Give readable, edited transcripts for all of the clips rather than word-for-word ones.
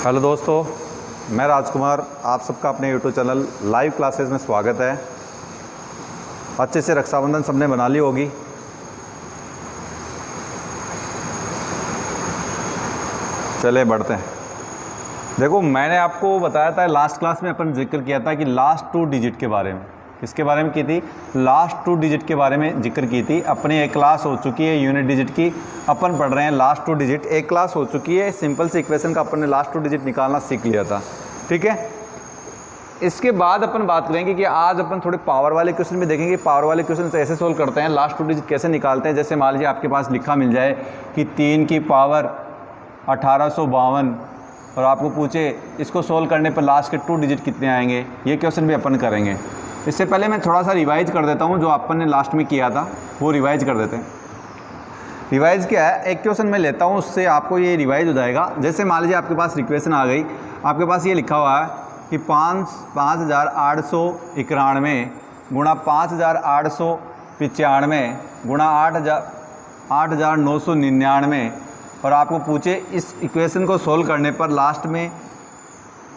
Hello दोस्तों, मैं राजकुमार, आप सबका अपने यूट्यूब चैनल लाइव क्लासेस में स्वागत है। अच्छे से रक्षाबंधन सबने बना ली होगी। चले बढ़ते हैं। देखो, मैंने आपको बताया था लास्ट क्लास में अपन जिक्र किया था कि लास्ट 2 डिजिट के बारे में। किसके बारे में की थी? लास्ट 2 डिजिट के बारे में जिक्र की थी। अपनी एक क्लास हो चुकी है यूनिट डिजिट की, अपन पढ़ रहे हैं लास्ट 2 डिजिट। एक क्लास हो चुकी है, सिंपल सी इक्वेशन का अपन ने लास्ट 2 डिजिट निकालना सीख लिया था। ठीक है, इसके बाद अपन बात करेंगे कि आज अपन थोड़े पावर वाले क्वेश्चन भी देखेंगे। पावर वाले क्वेश्चन ऐसे सोल्व करते हैं, लास्ट 2 डिजिट कैसे निकालते हैं। जैसे मान लीजिए आपके पास लिखा मिल जाए कि 3 की पावर 1852 और आपको पूछे इसको सोल्व करने पर लास्ट के 2 डिजिट कितने आएंगे। ये क्वेश्चन भी अपन करेंगे। इससे पहले मैं थोड़ा सा रिवाइज कर देता हूँ, जो अपन ने लास्ट में किया था वो रिवाइज कर देते हैं। रिवाइज क्या है, एक क्वेश्चन मैं लेता हूँ, उससे आपको ये रिवाइज हो जाएगा। जैसे मान लीजिए आपके पास इक्वेशन आ गई, आपके पास ये लिखा हुआ है कि 5891 गुणा 5895 गुणा 8999 और आपको पूछे इस इक्वेशन को सोल्व करने पर लास्ट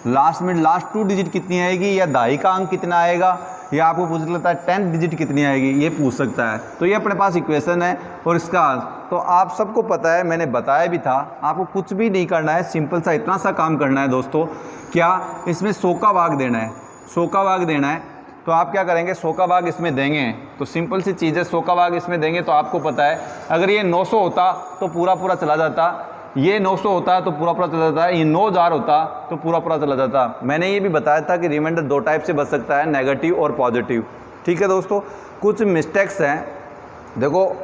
लास्ट 2 डिजिट कितनी आएगी, या दाई का अंक कितना आएगा, या आपको पूछ लेता है 10 डिजिट कितनी आएगी, ये पूछ सकता है। तो ये अपने पास इक्वेशन है और इसका तो आप सबको पता है, मैंने बताया भी था। आपको कुछ भी नहीं करना है, सिंपल सा इतना सा काम करना है दोस्तों। क्या इसमें 100 का भाग देना है, 100 का भाग देना है। तो आप क्या करेंगे, 100 का भाग इसमें देंगे तो सिंपल सी चीज़ है, 100 का भाग इसमें देंगे तो आपको पता है अगर ये 900 होता तो पूरा चला जाता, ये 900 होता तो पूरा चला जाता, ये 9000 होता तो पूरा चला जाता। मैंने ये भी बताया था कि रिमाइंडर 2 टाइप से बच सकता है, नेगेटिव और पॉजिटिव। ठीक है दोस्तों, कुछ मिस्टेक्स हैं। देखो,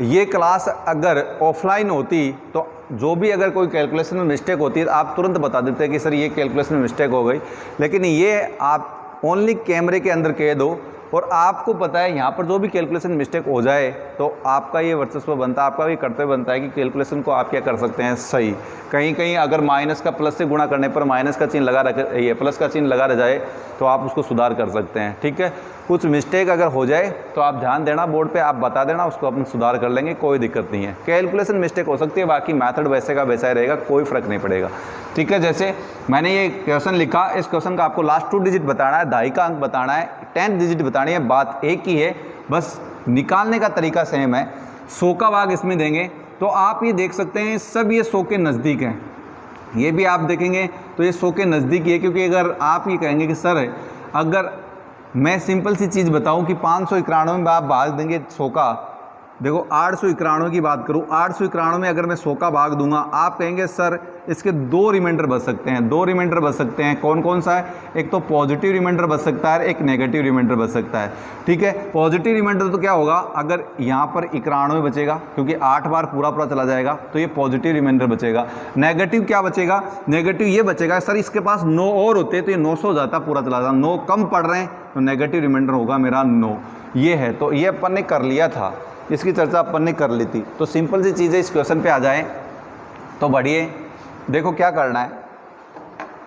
ये क्लास अगर ऑफलाइन होती तो जो भी अगर कोई कैलकुलेशन में मिस्टेक होती है आप तुरंत बता देते हैं कि सर ये कैलकुलेशन में मिस्टेक हो गई, लेकिन ये आप ओनली कैमरे के अंदर कह दो और आपको पता है यहाँ पर जो भी कैलकुलेशन मिस्टेक हो जाए तो आपका ये वर्चस्व बनता है, आपका ये कर्तव्य बनता है कि कैलकुलेशन को आप क्या कर सकते हैं सही। कहीं कहीं अगर माइनस का प्लस से गुणा करने पर माइनस का चिन्ह लगा रखे, प्लस का चिन्ह लगा रह जाए तो आप उसको सुधार कर सकते हैं। ठीक है, कुछ मिस्टेक अगर हो जाए तो आप ध्यान देना, बोर्ड पे आप बता देना, उसको अपन सुधार कर लेंगे, कोई दिक्कत नहीं है। कैलकुलेशन मिस्टेक हो सकती है, बाकी मेथड वैसे का वैसा ही रहेगा, कोई फ़र्क नहीं पड़ेगा। ठीक है, जैसे मैंने ये क्वेश्चन लिखा, इस क्वेश्चन का आपको लास्ट 2 डिजिट बताना है, दाई का अंक बताना है, 10 डिजिट बतानी है, बात एक ही है, बस निकालने का तरीका सेम है। 100 का भाग इसमें देंगे तो आप ये देख सकते हैं सब ये 100 के नज़दीक हैं। ये भी आप देखेंगे तो ये 100 के नज़दीक ही है, क्योंकि अगर आप ये कहेंगे कि सर अगर मैं सिंपल सी चीज़ बताऊं कि 591 में आप भाग देंगे 100 का, देखो 891 की बात करूं, 891 में अगर मैं 100 का भाग दूंगा, आप कहेंगे सर इसके 2 रिमाइंडर बच सकते हैं। 2 रिमाइंडर बच सकते हैं, कौन कौन सा है? एक तो पॉजिटिव रिमाइंडर बच सकता है, एक नेगेटिव रिमाइंडर बच सकता है। ठीक है, पॉजिटिव रिमाइंडर तो क्या होगा, अगर यहाँ पर 91 बचेगा क्योंकि 8 बार पूरा चला जाएगा तो ये पॉजिटिव रिमाइंडर बचेगा। नेगेटिव क्या बचेगा? नेगेटिव ये बचेगा सर इसके पास 9 और होते तो ये 900 हो जाता, पूरा चला जाता। 9 कम पढ़ रहे हैं तो नेगेटिव रिमाइंडर होगा मेरा 9। ये है, तो ये अपन ने कर लिया था, इसकी चर्चा अपन ने कर ली थी। तो सिंपल सी चीज़ है, इस क्वेश्चन पे आ जाएं तो बढ़िए। देखो क्या करना है,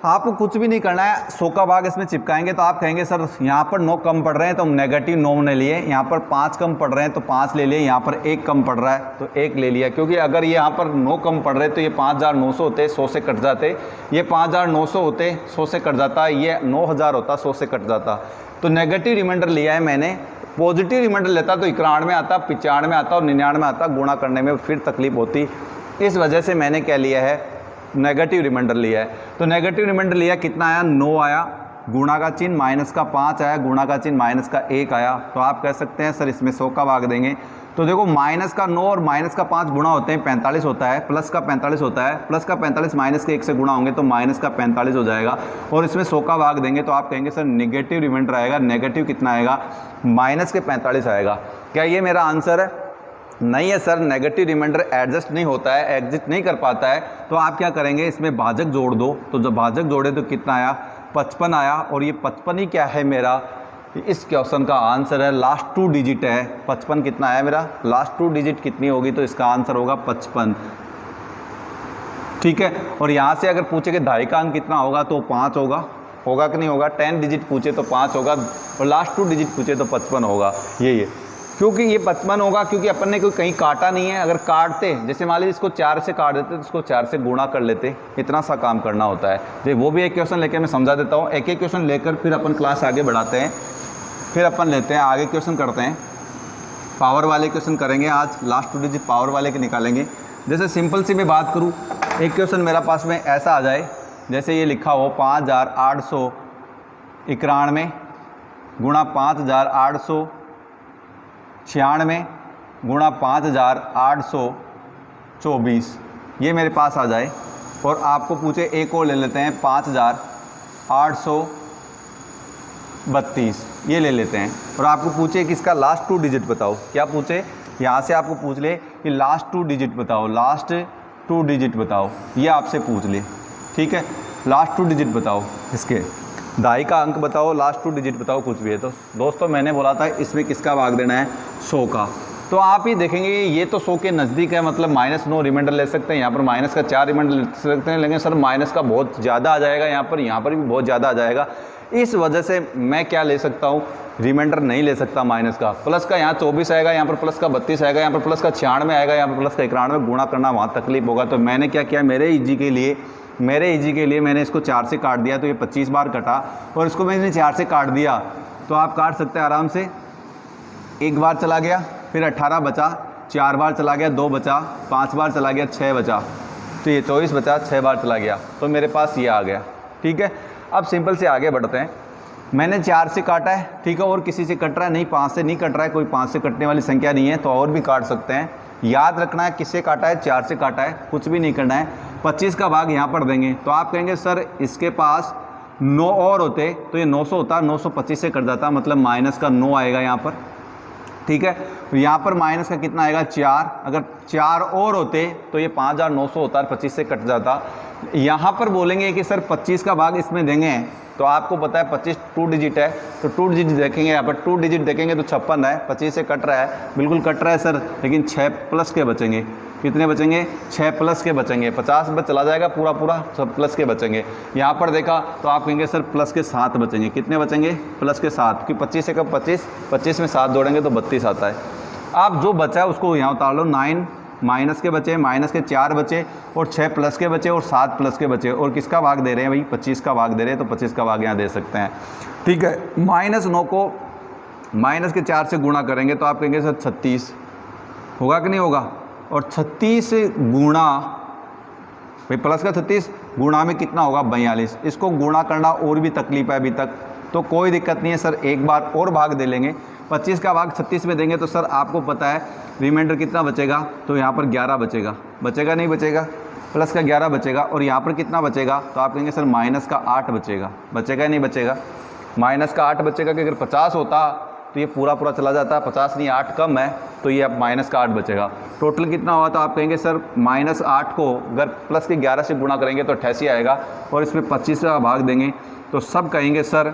आपको कुछ भी नहीं करना है, 100 का भाग इसमें चिपकाएंगे तो आप कहेंगे सर यहाँ पर 9 कम पड़ रहे हैं तो हम नेगेटिव 9 ने लिए, यहाँ पर 5 कम पड़ रहे हैं तो 5 ले लिए, यहाँ पर 1 कम पड़ रहा है तो 1 ले लिया। क्योंकि अगर ये यहाँ पर 9 कम पड़ रहे तो ये 5900 होते, 100 से कट जाते, ये 5900 होते, 100 से कट जाता, ये 9000 होता, 100 से कट जाता। तो नेगेटिव रिमाइंडर लिया है मैंने। पॉजिटिव रिमाइंडर लेता तो 91 आता, 95 आता और 99 आता, गुणा करने में फिर तकलीफ होती। इस वजह से मैंने क्या लिया है, नेगेटिव रिमाइंडर लिया है। तो नेगेटिव रिमाइंडर लिया, कितना आया? 9 आया, गुणा का चिन्ह माइनस का 5 आया, गुणा का चिन्ह माइनस का 1 आया। तो आप कह सकते हैं सर इसमें 100 का भाग देंगे तो देखो माइनस का 9 और माइनस का 5 गुणा होते हैं 45 होता है, प्लस का 45 होता है, प्लस का 45 माइनस के 1 से गुणा होंगे तो माइनस का 45 हो जाएगा। और इसमें 100 का भाग देंगे तो आप कहेंगे सर नेगेटिव रिमाइंडर आएगा। नेगेटिव कितना आएगा? माइनस के 45 आएगा। क्या ये मेरा आंसर है? नहीं है सर, नेगेटिव रिमाइंडर एडजस्ट नहीं होता है, एग्जिट नहीं कर पाता है। तो आप क्या करेंगे, इसमें भाजक जोड़ दो। तो जब भाजक जोड़े तो कितना आया? 55 आया। और ये 55 ही क्या है मेरा, इस क्वेश्चन का आंसर है, लास्ट 2 डिजिट है। 55 कितना आया मेरा? लास्ट 2 डिजिट कितनी होगी तो इसका आंसर होगा 55। ठीक है, और यहाँ से अगर पूछे कि दाई का अंक कितना होगा तो 5 होगा कि नहीं होगा? 10 डिजिट पूछे तो 5 होगा और लास्ट 2 डिजिट पूछे तो 55 होगा। यही है। क्योंकि ये 55 होगा, क्योंकि अपन ने कोई कहीं काटा नहीं है। अगर काटते, जैसे मान लीजिए इसको 4 से काट देते तो इसको 4 से गुणा कर लेते, इतना सा काम करना होता है। तो वो भी एक क्वेश्चन लेकर मैं समझा देता हूँ। एक एक क्वेश्चन लेकर फिर अपन क्लास आगे बढ़ाते हैं, फिर अपन लेते हैं आगे क्वेश्चन करते हैं। पावर वाले क्वेश्चन करेंगे आज, लास्ट 2 डिजिट पावर वाले के निकालेंगे। जैसे सिंपल सी मैं बात करूँ, एक क्वेश्चन मेरा पास में ऐसा आ जाए, जैसे ये लिखा हो 5891 गुणा 5896 गुणा 5824, ये मेरे पास आ जाए। और आपको पूछे एक और ले लेते हैं 5832, ये ले लेते हैं। और आपको पूछे कि इसका लास्ट 2 डिजिट बताओ। क्या पूछे? यहाँ से आपको पूछ ले कि लास्ट 2 डिजिट बताओ, लास्ट 2 डिजिट बताओ, ये आपसे पूछ ले। ठीक है, लास्ट 2 डिजिट बताओ, इसके दाई का अंक बताओ, लास्ट 2 डिजिट बताओ, कुछ भी है। तो दोस्तों मैंने बोला था इसमें किसका भाग देना है? 100 का। तो आप ही देखेंगे ये तो 100 के नज़दीक है, मतलब -9 रिमाइंडर ले सकते हैं, यहाँ पर माइनस का 4 रिमाइंडर ले सकते हैं। लेकिन सर माइनस का बहुत ज़्यादा आ जाएगा, यहाँ पर भी बहुत ज़्यादा आ जाएगा। इस वजह से मैं क्या ले सकता हूँ, रिमाइंडर नहीं ले सकता माइनस का। प्लस का यहाँ 24 आएगा, यहाँ पर प्लस का 32 आएगा, यहाँ पर प्लस का 96 आएगा, यहाँ पर प्लस का 91, गुणा करना वहाँ तकलीफ होगा। तो मैंने क्या किया, मेरे ईजी के लिए मैंने इसको 4 से काट दिया, तो ये 25 बार कटा। और इसको मैंने 4 से काट दिया, तो आप काट सकते हैं आराम से। 1 बार चला गया, फिर 18 बचा, 4 बार चला गया, 2 बचा, 5 बार चला गया, 6 बचा, तो ये 24 बचा, 6 बार चला गया, तो मेरे पास ये आ गया। ठीक है, अब सिंपल से आगे बढ़ते हैं। मैंने 4 से काटा है, ठीक है, और किसी से कट रहा है नहीं, 5 से नहीं कट रहा है, कोई 5 से कटने वाली संख्या नहीं है, तो और भी काट सकते हैं। याद रखना है किससे काटा है, 4 से काटा है, कुछ भी नहीं करना है। 25 का भाग यहाँ पर देंगे, तो आप कहेंगे सर इसके पास 9 और होते तो ये 900 होता, 925 से कट जाता, मतलब माइनस का 9 आएगा यहाँ पर। ठीक है, तो यहाँ पर माइनस का कितना आएगा? 4। अगर 4 और होते तो ये 5900 होता और 25 से कट जाता। यहाँ पर बोलेंगे कि सर 25 का भाग इसमें देंगे, तो आपको पता है 25 2 डिजिट है, तो 2 डिजिट देखेंगे, यहाँ पर 2 डिजिट देखेंगे तो 56 है, 25 से कट रहा है, बिल्कुल कट रहा है सर, लेकिन 6 प्लस के बचेंगे। कितने बचेंगे? 6 प्लस के बचेंगे। 50 बच चला जाएगा पूरा, सब प्लस के बचेंगे। यहाँ पर देखा तो आप कहेंगे सर प्लस के 7 बचेंगे। कितने बचेंगे? प्लस के 7, क्योंकि 25 से कब 25 में 7 जोड़ेंगे तो 32 आता है। आप जो बचा है उसको यहाँ उतार लो। 9 माइनस के बचे, माइनस के 4 बचे, और 6 प्लस के बचे, और 7 प्लस के बचे। और किसका भाग दे रहे हैं भाई? 25 का भाग दे रहे हैं, तो 25 का भाग यहाँ दे सकते हैं। ठीक है, -9 को माइनस के 4 से गुणा करेंगे तो आप कहेंगे सर 36 होगा कि नहीं होगा? और 36 गुणा भाई प्लस का 36 गुणा में कितना होगा? 42। इसको गुणा करना और भी तकलीफ है अभी तक, तो कोई दिक्कत नहीं है सर, एक बार और भाग दे लेंगे। 25 का भाग 36 में देंगे तो सर आपको पता है रिमाइंडर कितना बचेगा, तो यहाँ पर 11 बचेगा नहीं बचेगा? प्लस का 11 बचेगा, और यहाँ पर कितना बचेगा? तो आप कहेंगे सर माइनस का 8 बचेगा नहीं बचेगा? माइनस का 8 बचेगा, कि अगर 50 होता तो ये पूरा चला जाता, 50 नहीं 8 कम है, तो ये अब माइनस का 8 बचेगा। टोटल कितना हुआ? तो आप कहेंगे सर -8 को अगर प्लस के 11 से गुणा करेंगे तो 88 आएगा, और इसमें 25 का भाग देंगे तो सब कहेंगे सर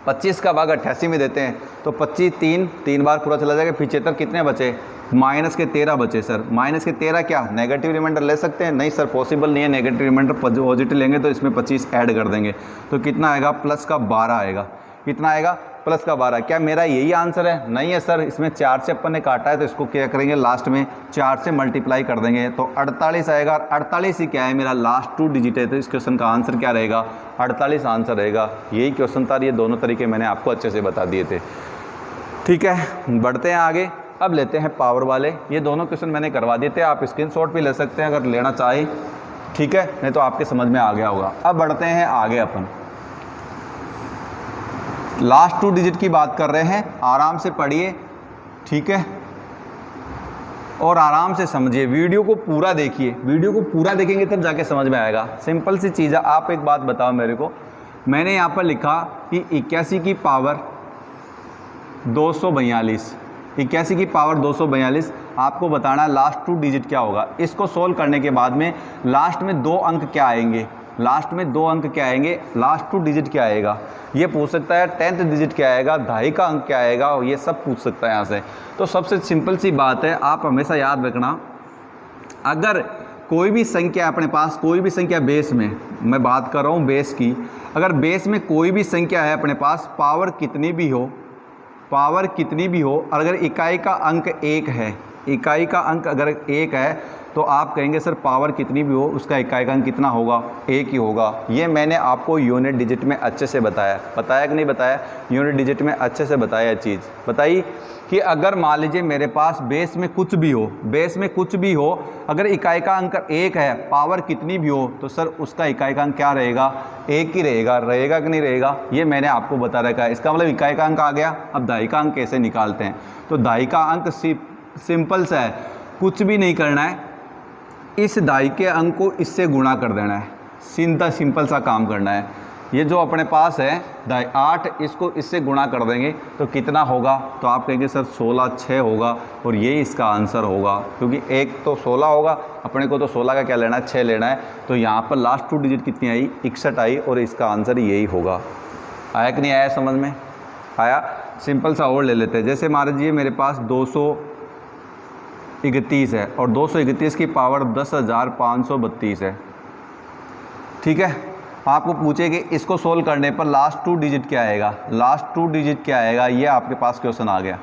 25 का भाग 88 में देते हैं, तो 25 3 बार पूरा चला जाएगा। 75 कितने बचे? माइनस के 13 बचे सर। माइनस के 13 क्या नेगेटिव रिमाइंडर ले सकते हैं? नहीं सर, पॉसिबल नहीं है, नेगेटिव रिमाइंडर पॉजिटिव लेंगे तो इसमें 25 ऐड कर देंगे, तो कितना आएगा? प्लस का 12 आएगा। कितना आएगा? प्लस का 12। क्या मेरा यही आंसर है? नहीं है सर, इसमें 4 से अपन ने काटा है, तो इसको क्या करेंगे? लास्ट में 4 से मल्टीप्लाई कर देंगे, तो 48 आएगा। 48 ही क्या है? मेरा लास्ट 2 डिजिट है, तो इस क्वेश्चन का आंसर क्या रहेगा? 48 आंसर रहेगा। यही क्वेश्चन था, ये दोनों तरीके मैंने आपको अच्छे से बता दिए थे। ठीक है, बढ़ते हैं आगे। अब लेते हैं पावर वाले। ये दोनों क्वेश्चन मैंने करवा दिए थे, आप स्क्रीनशॉट भी ले सकते हैं अगर लेना चाहें, ठीक है, नहीं तो आपके समझ में आ गया होगा। अब बढ़ते हैं आगे। अपन लास्ट 2 डिजिट की बात कर रहे हैं, आराम से पढ़िए, ठीक है, और आराम से समझिए। वीडियो को पूरा देखिए, वीडियो को पूरा देखेंगे तब जाके समझ में आएगा। सिंपल सी चीज़ है। आप एक बात बताओ मेरे को, मैंने यहाँ पर लिखा कि 81 की पावर 242, 81 की पावर 242, आपको बताना है लास्ट 2 डिजिट क्या होगा। इसको सोल्व करने के बाद में लास्ट में 2 अंक क्या आएंगे? लास्ट में 2 अंक क्या आएंगे? लास्ट 2 डिजिट क्या आएगा? ये पूछ सकता है। 10th डिजिट क्या आएगा? दहाई का अंक क्या आएगा? ये सब पूछ सकता है यहाँ से। तो सबसे सिंपल सी बात है, आप हमेशा याद रखना, अगर कोई भी संख्या अपने पास, कोई भी संख्या बेस में, मैं बात कर रहा हूँ बेस की, अगर बेस में कोई भी संख्या है अपने पास, पावर कितनी भी हो, पावर कितनी भी हो, अगर इकाई का अंक 1 है, इकाई का अंक अगर 1 है तो आप कहेंगे सर पावर कितनी भी हो उसका इकाई का अंक कितना होगा, 1 ही होगा। ये मैंने आपको यूनिट डिजिट में अच्छे से बताया कि नहीं बताया? यूनिट डिजिट में अच्छे से बताया चीज़ बताई कि अगर मान लीजिए मेरे पास बेस में कुछ भी हो, अगर इकाई का अंक 1 है, पावर कितनी भी हो, तो सर उसका इकाई का अंक क्या रहेगा, 1 ही रहेगा कि नहीं रहेगा? ये मैंने आपको बता रखा है। इसका मतलब इकाई का अंक आ गया। अब दाई का अंक कैसे निकालते हैं? तो दाई का अंक सिंपल सा है, कुछ भी नहीं करना है, इस दाई के अंक को इससे गुणा कर देना है, सीधा सिंपल सा काम करना है। ये जो अपने पास है दाई 8, इसको इससे गुणा कर देंगे तो कितना होगा? तो आप कहेंगे सर 16 6 होगा, और ये इसका आंसर होगा, क्योंकि 1 तो 16 होगा, अपने को तो 16 का क्या लेना है, 6 लेना है। तो यहाँ पर लास्ट 2 डिजिट कितनी आई, 61 आई, और इसका आंसर यही होगा। आया कि नहीं आया? समझ में आया? सिंपल सा और ले लेते हैं। जैसे मान लीजिए मेरे पास 231 है और 231 की पावर 10,532 है, ठीक है। आपको पूछे कि इसको सोल्व करने पर लास्ट 2 डिजिट क्या आएगा, ये आपके पास क्वेश्चन आ गया।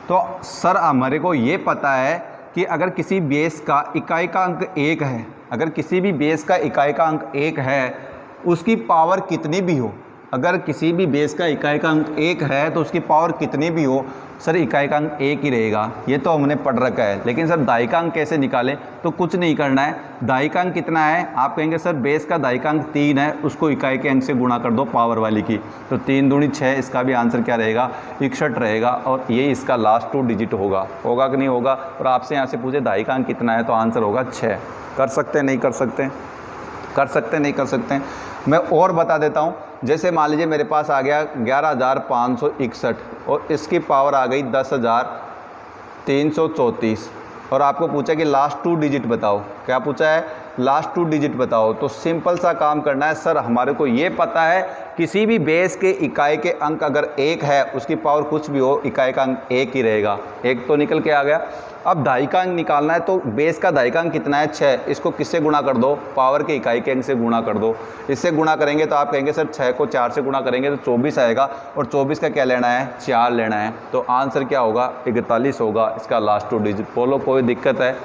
तो सर हमारे को ये पता है कि अगर किसी बेस का इकाई का अंक 1 है, अगर किसी भी बेस का इकाई का अंक 1 है, उसकी पावर कितनी भी हो, अगर किसी भी बेस का इकाई का अंक 1 है तो उसकी पावर कितनी भी हो, सर इकाई का अंक 1 ही रहेगा। ये तो हमने पढ़ रखा है। लेकिन सर दाई का अंक कैसे निकालें? तो कुछ नहीं करना है। दाई का अंक कितना है? आप कहेंगे सर बेस का दाई का अंक 3 है, उसको इकाई के अंक से गुणा कर दो पावर वाली की, तो 3 दूनी 6, इसका भी आंसर क्या रहेगा, 61 रहेगा, और ये इसका लास्ट 2 डिजिट होगा कि नहीं होगा? और आपसे यहाँ से पूछे दाई का अंक कितना है, तो आंसर होगा 6। कर सकते नहीं कर सकते? कर सकते नहीं कर सकते? मैं और बता देता हूँ। जैसे मान लीजिए मेरे पास आ गया 11,561 और इसकी पावर आ गई 10,334, और आपको पूछा कि लास्ट 2 डिजिट बताओ। क्या पूछा है? लास्ट 2 डिजिट बताओ। तो सिंपल सा काम करना है। सर हमारे को ये पता है किसी भी बेस के इकाई के अंक अगर 1 है, उसकी पावर कुछ भी हो, इकाई का अंक 1 ही रहेगा। 1 तो निकल के आ गया। अब दाई का अंक निकालना है, तो बेस का दाई का अंक कितना है, 6। इसको किससे गुणा कर दो? पावर के इकाई के अंक से गुणा कर दो। इससे गुणा करेंगे तो आप कहेंगे सर 6 को 4 से गुणा करेंगे तो 24 आएगा, और 24 का क्या लेना है, 4 लेना है। तो आंसर क्या होगा, 41 होगा इसका लास्ट 2 डिजिट। बोलो कोई दिक्कत है?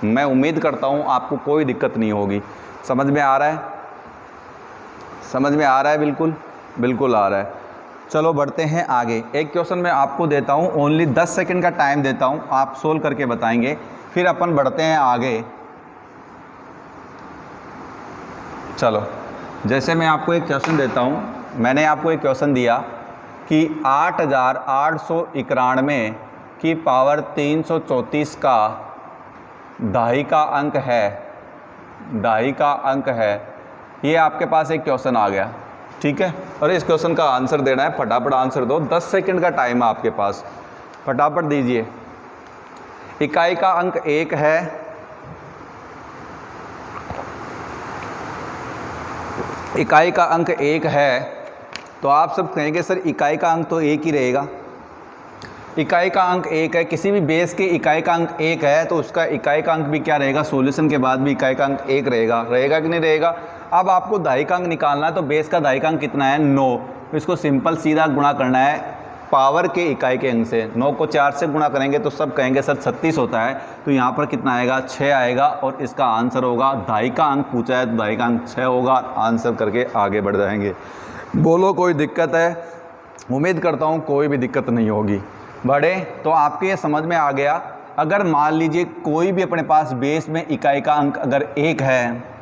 मैं उम्मीद करता हूँ आपको कोई दिक्कत नहीं होगी। समझ में आ रहा है? समझ में आ रहा है? बिल्कुल बिल्कुल आ रहा है। चलो बढ़ते हैं आगे। एक क्वेश्चन मैं आपको देता हूँ, ओनली 10 सेकंड का टाइम देता हूँ, आप सोल्व करके बताएंगे, फिर अपन बढ़ते हैं आगे। चलो, जैसे मैं आपको एक क्वेश्चन देता हूँ, मैंने आपको एक क्वेश्चन दिया कि 8,891 की पावर 334 का दाई का अंक है, ये आपके पास एक क्वेश्चन आ गया, ठीक है। और इस क्वेश्चन का आंसर देना है, फटाफट आंसर दो। 10 सेकंड का टाइम है आपके पास, फटाफट दीजिए। इकाई का अंक 1 है, इकाई का अंक 1 है, तो आप सब कहेंगे सर इकाई का अंक तो 1 ही रहेगा। इकाई का अंक 1 है, किसी भी बेस के इकाई का अंक 1 है तो उसका इकाई का अंक भी क्या रहेगा, सॉल्यूशन के बाद भी इकाई का अंक 1 रहेगा कि नहीं रहेगा। अब आपको दाई का अंक निकालना है, तो बेस का दाई का अंक कितना है, 9। इसको सिंपल सीधा गुणा करना है पावर के इकाई के अंक से। 9 को 4 से गुणा करेंगे तो सब कहेंगे सर 36 होता है, तो यहाँ पर कितना आएगा, 6 आएगा, और इसका आंसर होगा, दाई का अंक पूछा है तो दाई का अंक 6 होगा। आंसर करके आगे बढ़ जाएंगे। बोलो कोई दिक्कत है? उम्मीद करता हूँ कोई भी दिक्कत नहीं होगी। बढ़े तो आपके ये समझ में आ गया। अगर मान लीजिए कोई भी अपने पास बेस में इकाई का अंक अगर 1 है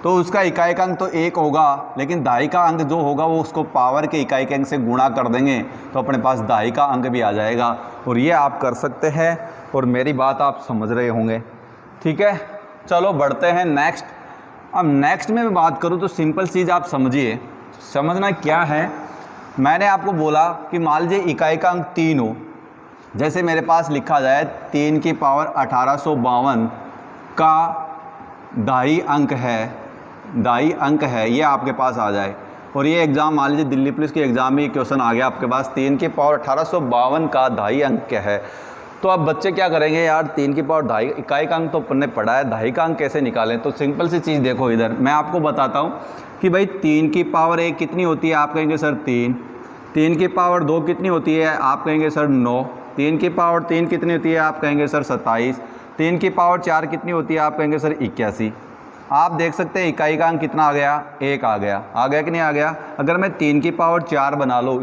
तो उसका इकाई का अंक तो 1 होगा, लेकिन दाई का अंक जो होगा वो उसको पावर के इकाई के अंक से गुणा कर देंगे तो अपने पास दाई का अंक भी आ जाएगा। और ये आप कर सकते हैं, और मेरी बात आप समझ रहे होंगे, ठीक है। चलो बढ़ते हैं नेक्स्ट। अब नेक्स्ट में मैं बात करूँ तो सिंपल चीज़ आप समझिए, समझना क्या है। मैंने आपको बोला कि मान लीजिए इकाई का अंक 3 हो, जैसे मेरे पास लिखा जाए 3 की पावर 1852 का दाई अंक है, ये आपके पास आ जाए। और ये एग्ज़ाम मान लीजिए दिल्ली पुलिस के एग्ज़ाम में ये क्वेश्चन आ गया आपके पास, 3 की पावर 1852 का दाई अंक क्या है। तो अब बच्चे क्या करेंगे यार, 3 की पावर दाई, इकाई का अंक तो अपन ने पढ़ा है, दाई का अंक कैसे निकालें। तो सिंपल सी चीज़ देखो, इधर मैं आपको बताता हूँ कि भाई 3 की पावर 1 कितनी होती है। आप कहेंगे सर 3, 3 की पावर 2 कितनी होती है? आप कहेंगे सर 9। 3 की पावर 3 कितनी होती है? आप कहेंगे सर 27। 3 की पावर 4 कितनी होती है? आप कहेंगे सर 81। आप देख सकते हैं इकाई का अंक कितना आ गया? 1 आ गया। आ गया कि नहीं आ गया? अगर मैं 3 की पावर 4 बना लूँ,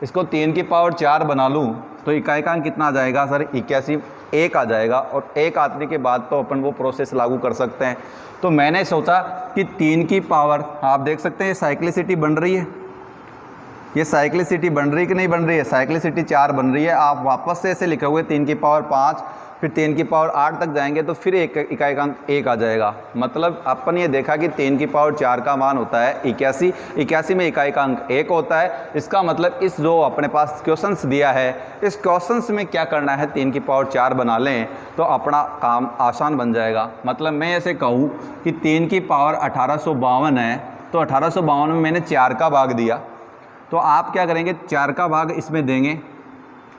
इसको 3 की पावर 4 बना लूँ तो इकाई का अंक कितना आ जाएगा सर? 81। 1 आ जाएगा, और 1 आने के बाद तो अपन वो प्रोसेस लागू कर सकते हैं। तो मैंने सोचा कि 3 की पावर, आप देख सकते हैं साइक्लिसिटी बन रही है, ये साइक्लिसिटी बन रही कि नहीं बन रही है? साइक्लिसिटी 4 बन रही है। आप वापस से ऐसे लिखोगे 3 की पावर 5, फिर 3 की पावर 8 तक जाएंगे तो फिर एक इकाई का अंक 1 आ जाएगा। मतलब अपन ये देखा कि 3 की पावर 4 का मान होता है 81। 81 में इकाई का अंक 1 होता है। इसका मतलब इस जो अपने पास क्वेश्चंस दिया है, इस क्वेश्चंस में क्या करना है? 3 की पावर 4 बना लें तो अपना काम आसान बन जाएगा। मतलब मैं ऐसे कहूँ कि 3 की पावर 1852 है, तो 1852 में मैंने 4 का भाग दिया, तो आप क्या करेंगे? 4 का भाग इसमें देंगे।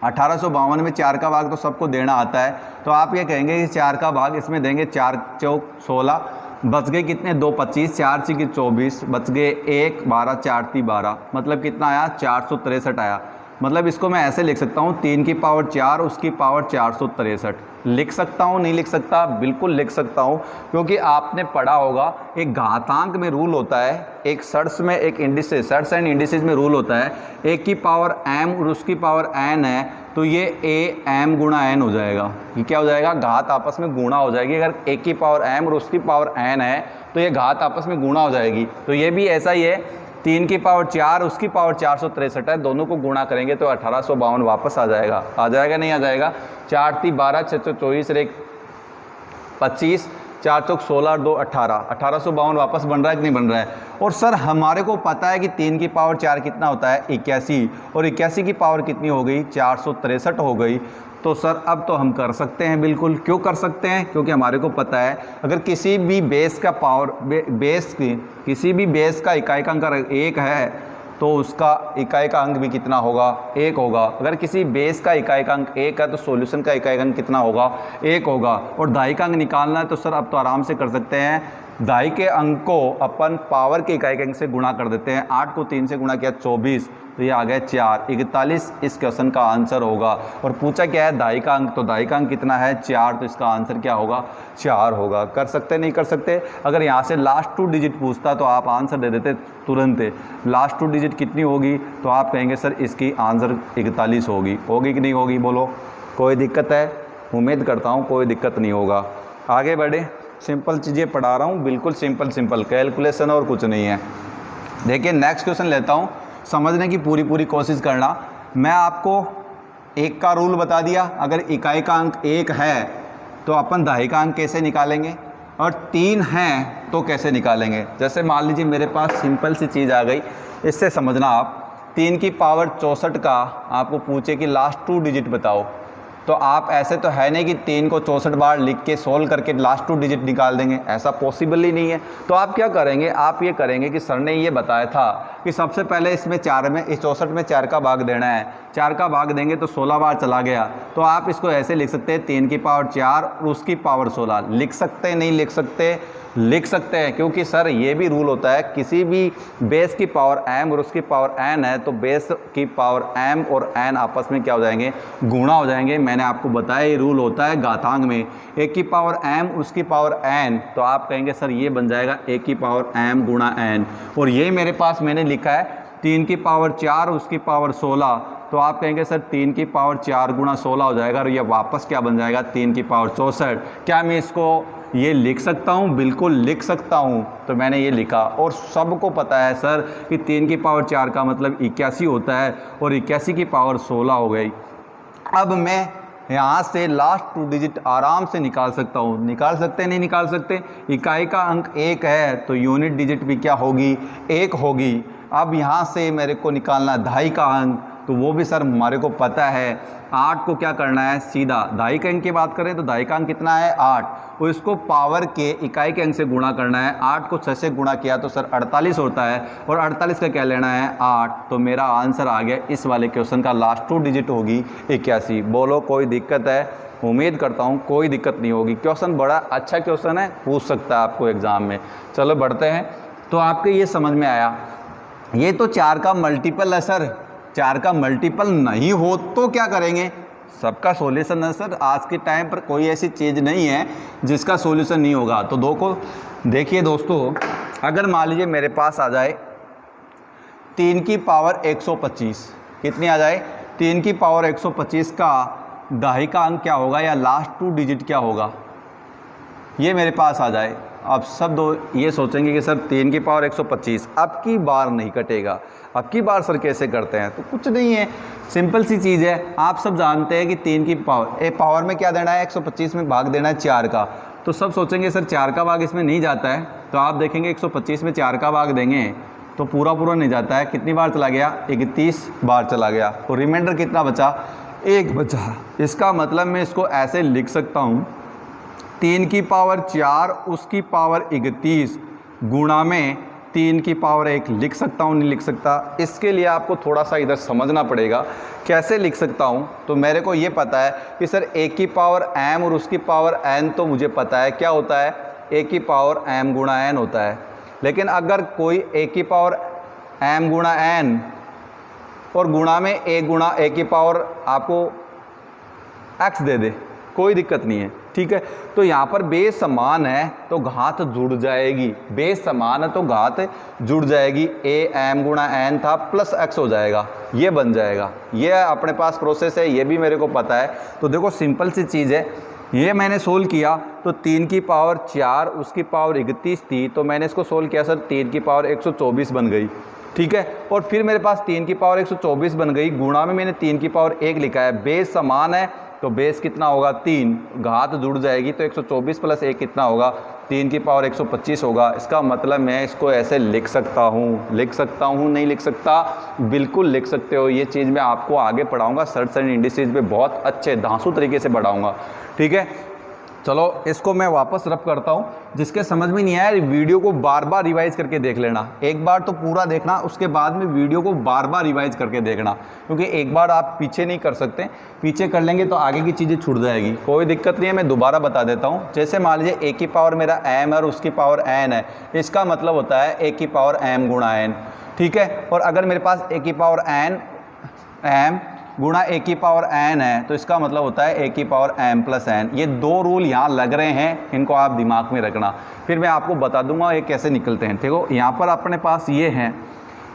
1852 में 4 का भाग तो सबको देना आता है, तो आप ये कहेंगे कि 4 का भाग इसमें देंगे। 4 चौक 16, बच गए कितने? 2 25, 4 6 24, बच गए 1 12, 4 3 12, मतलब कितना आया? 463 आया। मतलब इसको मैं ऐसे लिख सकता हूँ 3 की पावर 4 उसकी पावर 463। लिख सकता हूँ नहीं लिख सकता? बिल्कुल लिख सकता हूँ, क्योंकि आपने पढ़ा होगा एक घातांक में रूल होता है, एक सर्ट्स में एक इंडिसेस, सर्ट्स एंड इंडिसेस में रूल होता है, 1 की पावर m और उसकी पावर n है तो ये a m गुणा n हो जाएगा। ये क्या हो जाएगा? घात आपस में गुणा हो जाएगी। अगर 1 की पावर m और उसकी पावर n है तो ये घात आपस में गुणा हो जाएगी। तो ये भी ऐसा ही है, 3 की पावर 4 उसकी पावर 463 है, दोनों को गुणा करेंगे तो 1852 वापस आ जाएगा। आ जाएगा नहीं आ जाएगा? 4 3 12, 6 6 24, 1 25, 4 चौक 16 और 2 18, 1852 वापस बन रहा है कि नहीं बन रहा है? और सर हमारे को पता है कि 3 की पावर 4 कितना होता है? 81, और 81 की पावर कितनी हो गई? 463 हो गई। तो सर अब तो हम कर सकते हैं, बिल्कुल। क्यों कर सकते हैं? क्योंकि हमारे को पता है अगर किसी भी बेस का पावर किसी भी बेस का इकाई का अंक 1 है तो उसका इकाई का अंक भी कितना होगा? 1 होगा। अगर किसी बेस का इकाई का अंक 1 है तो सॉल्यूशन का इकाई का अंक कितना होगा? 1 होगा। और दाई का अंक निकालना है तो सर अब तो आराम से कर सकते हैं। दाई के अंक को अपन पावर के इकाई के अंक से गुणा कर देते हैं। 8 को 3 से गुणा किया 24, तो ये आ गया 4, 41 इस क्वेश्चन का आंसर होगा। और पूछा क्या है? दाई का अंक, तो दाई का अंक कितना है? 4, तो इसका आंसर क्या होगा? 4 होगा। कर सकते नहीं कर सकते? अगर यहाँ से लास्ट 2 डिजिट पूछता तो आप आंसर दे देते तुरंत। लास्ट 2 डिजिट कितनी होगी? तो आप कहेंगे सर इसकी आंसर 41 होगी। होगी कि नहीं होगी? बोलो, कोई दिक्कत है? उम्मीद करता हूँ कोई दिक्कत नहीं होगा। आगे बढ़े, सिंपल चीज़ें पढ़ा रहा हूँ, बिल्कुल सिंपल कैलकुलेशन और कुछ नहीं है। देखिए नेक्स्ट क्वेश्चन लेता हूँ, समझने की पूरी कोशिश करना। मैं आपको 1 का रूल बता दिया, अगर इकाई का अंक 1 है तो अपन दहाई का अंक कैसे निकालेंगे, और 3 हैं तो कैसे निकालेंगे। जैसे मान लीजिए मेरे पास सिंपल सी चीज़ आ गई, इससे समझना आप। 3 की पावर 64 का आपको पूछे कि लास्ट 2 डिजिट बताओ, तो आप ऐसे तो है नहीं कि 3 को 64 बार लिख के सोल्व करके लास्ट 2 डिजिट निकाल देंगे, ऐसा पॉसिबल ही नहीं है। तो आप क्या करेंगे? आप ये करेंगे कि सर ने ये बताया था कि सबसे पहले इसमें 4 में, इस 64 में 4 का भाग देना है। 4 का भाग देंगे तो 16 बार चला गया, तो आप इसको ऐसे लिख सकते हैं 3 की पावर 4 और उसकी पावर 16। लिख सकते हैं नहीं लिख सकते? लिख सकते हैं, क्योंकि सर ये भी रूल होता है किसी भी बेस की पावर m और उसकी पावर n है तो बेस की पावर m और n आपस में क्या हो जाएंगे? गुणा हो जाएंगे। मैंने आपको बताया ये रूल होता है घातांक में, 1 की पावर m उसकी पावर n, तो आप कहेंगे सर ये बन जाएगा 1 की पावर m गुणा n। और ये मेरे पास मैंने लिखा है 3 की पावर 4 उसकी पावर 16, तो आप कहेंगे सर 3 की पावर 4 गुणा 16 हो जाएगा, और ये वापस क्या बन जाएगा? 3 की पावर 64। क्या मैं इसको ये लिख सकता हूँ? बिल्कुल लिख सकता हूँ। तो मैंने ये लिखा, और सबको पता है सर कि 3 की पावर 4 का मतलब 81 होता है, और 81 की पावर 16 हो गई। अब मैं यहाँ से लास्ट 2 डिजिट आराम से निकाल सकता हूँ। निकाल सकते नहीं निकाल सकते? इकाई का अंक 1 है तो यूनिट डिजिट भी क्या होगी? 1 होगी। अब यहाँ से मेरे को निकालना दहाई का अंक, तो वो भी सर हमारे को पता है। 8 को क्या करना है? सीधा दहाई के अंक की बात करें तो दहाई का अंक कितना है? 8, और इसको पावर के इकाई के अंक से गुणा करना है। 8 को 6 से गुणा किया तो सर 48 होता है, और 48 का क्या लेना है? 8। तो मेरा आंसर आ गया इस वाले क्वेश्चन का लास्ट 2 डिजिट होगी 81। बोलो कोई दिक्कत है? उम्मीद करता हूँ कोई दिक्कत नहीं होगी। क्वेश्चन बड़ा अच्छा क्वेश्चन है, पूछ सकता है आपको एग्ज़ाम में। चलो बढ़ते हैं। तो आपके ये समझ में आया, ये तो 4 का मल्टीपल है सर, 4 का मल्टीपल नहीं हो तो क्या करेंगे? सबका सॉल्यूशन है सर, आज के टाइम पर कोई ऐसी चीज़ नहीं है जिसका सॉल्यूशन नहीं होगा। तो दो को देखिए दोस्तों, अगर मान लीजिए मेरे पास आ जाए 3 की पावर 125, कितनी आ जाए? 3 की पावर 125 का दहाई अंक क्या होगा या लास्ट 2 डिजिट क्या होगा, ये मेरे पास आ जाए। अब सब दो ये सोचेंगे कि सर 3 की पावर 125 अब की बार नहीं कटेगा, अब की बार सर कैसे करते हैं? तो कुछ नहीं है, सिंपल सी चीज़ है। आप सब जानते हैं कि 3 की पावर पावर में क्या देना है? 125 में भाग देना है 4 का। तो सब सोचेंगे सर 4 का भाग इसमें नहीं जाता है, तो आप देखेंगे 125 में 4 का भाग देंगे तो पूरा नहीं जाता है। कितनी बार चला गया? 31 बार चला गया। तो रिमाइंडर कितना बचा? 1 बचा। इसका मतलब मैं इसको ऐसे लिख सकता हूँ, 3 की पावर 4 उसकी पावर 31 गुणा में 3 की पावर 1 लिख सकता हूँ, नहीं लिख सकता? इसके लिए आपको थोड़ा सा इधर समझना पड़ेगा, कैसे लिख सकता हूँ। तो मेरे को ये पता है कि सर 1 की पावर m और उसकी पावर n, तो मुझे पता है क्या होता है, 1 की पावर m गुणा n होता है। लेकिन अगर कोई 1 की पावर m गुणा n और गुणा में 1 गुणा 1 की पावर आपको x दे दे, कोई दिक्कत नहीं है, ठीक है। तो यहाँ पर बेस समान है तो घात जुड़ जाएगी, बेस समान है तो घात जुड़ जाएगी। a m गुणा n था प्लस x हो जाएगा, ये बन जाएगा। ये अपने पास प्रोसेस है, ये भी मेरे को पता है। तो देखो सिंपल सी चीज़ है, ये मैंने सोल्व किया तो 3 की पावर 4 उसकी पावर 31 थी, तो मैंने इसको सोल्व किया सर 3 की पावर 124 बन गई, ठीक है। और फिर मेरे पास 3 की पावर 124 बन गई, गुणा में मैंने 3 की पावर 1 लिखा है। बेस समान है तो बेस कितना होगा? 3, घात जुड़ जाएगी तो 124 प्लस 1 कितना होगा? 3 की पावर 125 होगा। इसका मतलब मैं इसको ऐसे लिख सकता हूँ, लिख सकता हूँ, नहीं लिख सकता? बिल्कुल लिख सकते हो। ये चीज़ मैं आपको आगे पढ़ाऊँगा, सर्ट्स एंड इंडिसेज पे बहुत अच्छे धांसू तरीके से पढ़ाऊँगा, ठीक है। चलो इसको मैं वापस रब करता हूँ। जिसके समझ में नहीं आया वीडियो को बार बार रिवाइज करके देख लेना, एक बार तो पूरा देखना, उसके बाद में वीडियो को बार बार रिवाइज करके देखना, क्योंकि एक बार आप पीछे नहीं कर सकते, पीछे कर लेंगे तो आगे की चीज़ें छूट जाएगी। कोई दिक्कत नहीं है, मैं दोबारा बता देता हूँ। जैसे मान लीजिए 1 की पावर मेरा m और उसकी पावर n है, इसका मतलब होता है 1 की पावर m गुणा n, ठीक है। और अगर मेरे पास 1 की पावर m गुणा 1 की पावर n है तो इसका मतलब होता है 1 की पावर m प्लस n। ये दो रूल यहाँ लग रहे हैं, इनको आप दिमाग में रखना, फिर मैं आपको बता दूंगा ये कैसे निकलते हैं, ठीक है। यहाँ पर अपने पास ये हैं,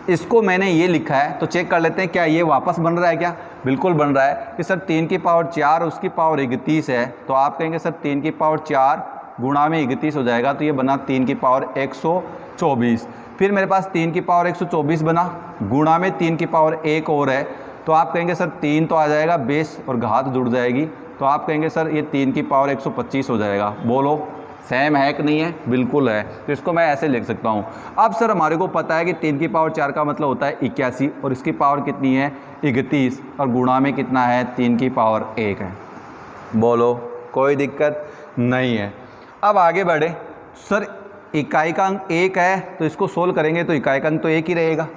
इसको मैंने ये लिखा है तो चेक कर लेते हैं क्या ये वापस बन रहा है क्या? बिल्कुल बन रहा है कि सर 3 की पावर 4 उसकी पावर 31 है, तो आप कहेंगे सर 3 की पावर 4 गुणा में 31 हो जाएगा, तो ये बना 3 की पावर 124। फिर मेरे पास 3 की पावर 124 बना, गुणा में 3 की पावर 1 और है, तो आप कहेंगे सर 3 तो आ जाएगा बेस और घात जुड़ जाएगी, तो आप कहेंगे सर ये 3 की पावर 125 हो जाएगा। बोलो सेम है कि नहीं है? बिल्कुल है। तो इसको मैं ऐसे लिख सकता हूँ। अब सर हमारे को पता है कि 3 की पावर 4 का मतलब होता है 81 और इसकी पावर कितनी है? 31 और गुणा में कितना है? 3 की पावर 1 है। बोलो कोई दिक्कत नहीं है। अब आगे बढ़े, सर इकाई का अंक 1 है तो इसको सोल्व करेंगे तो इकाई का अंक तो 1 ही रहेगा।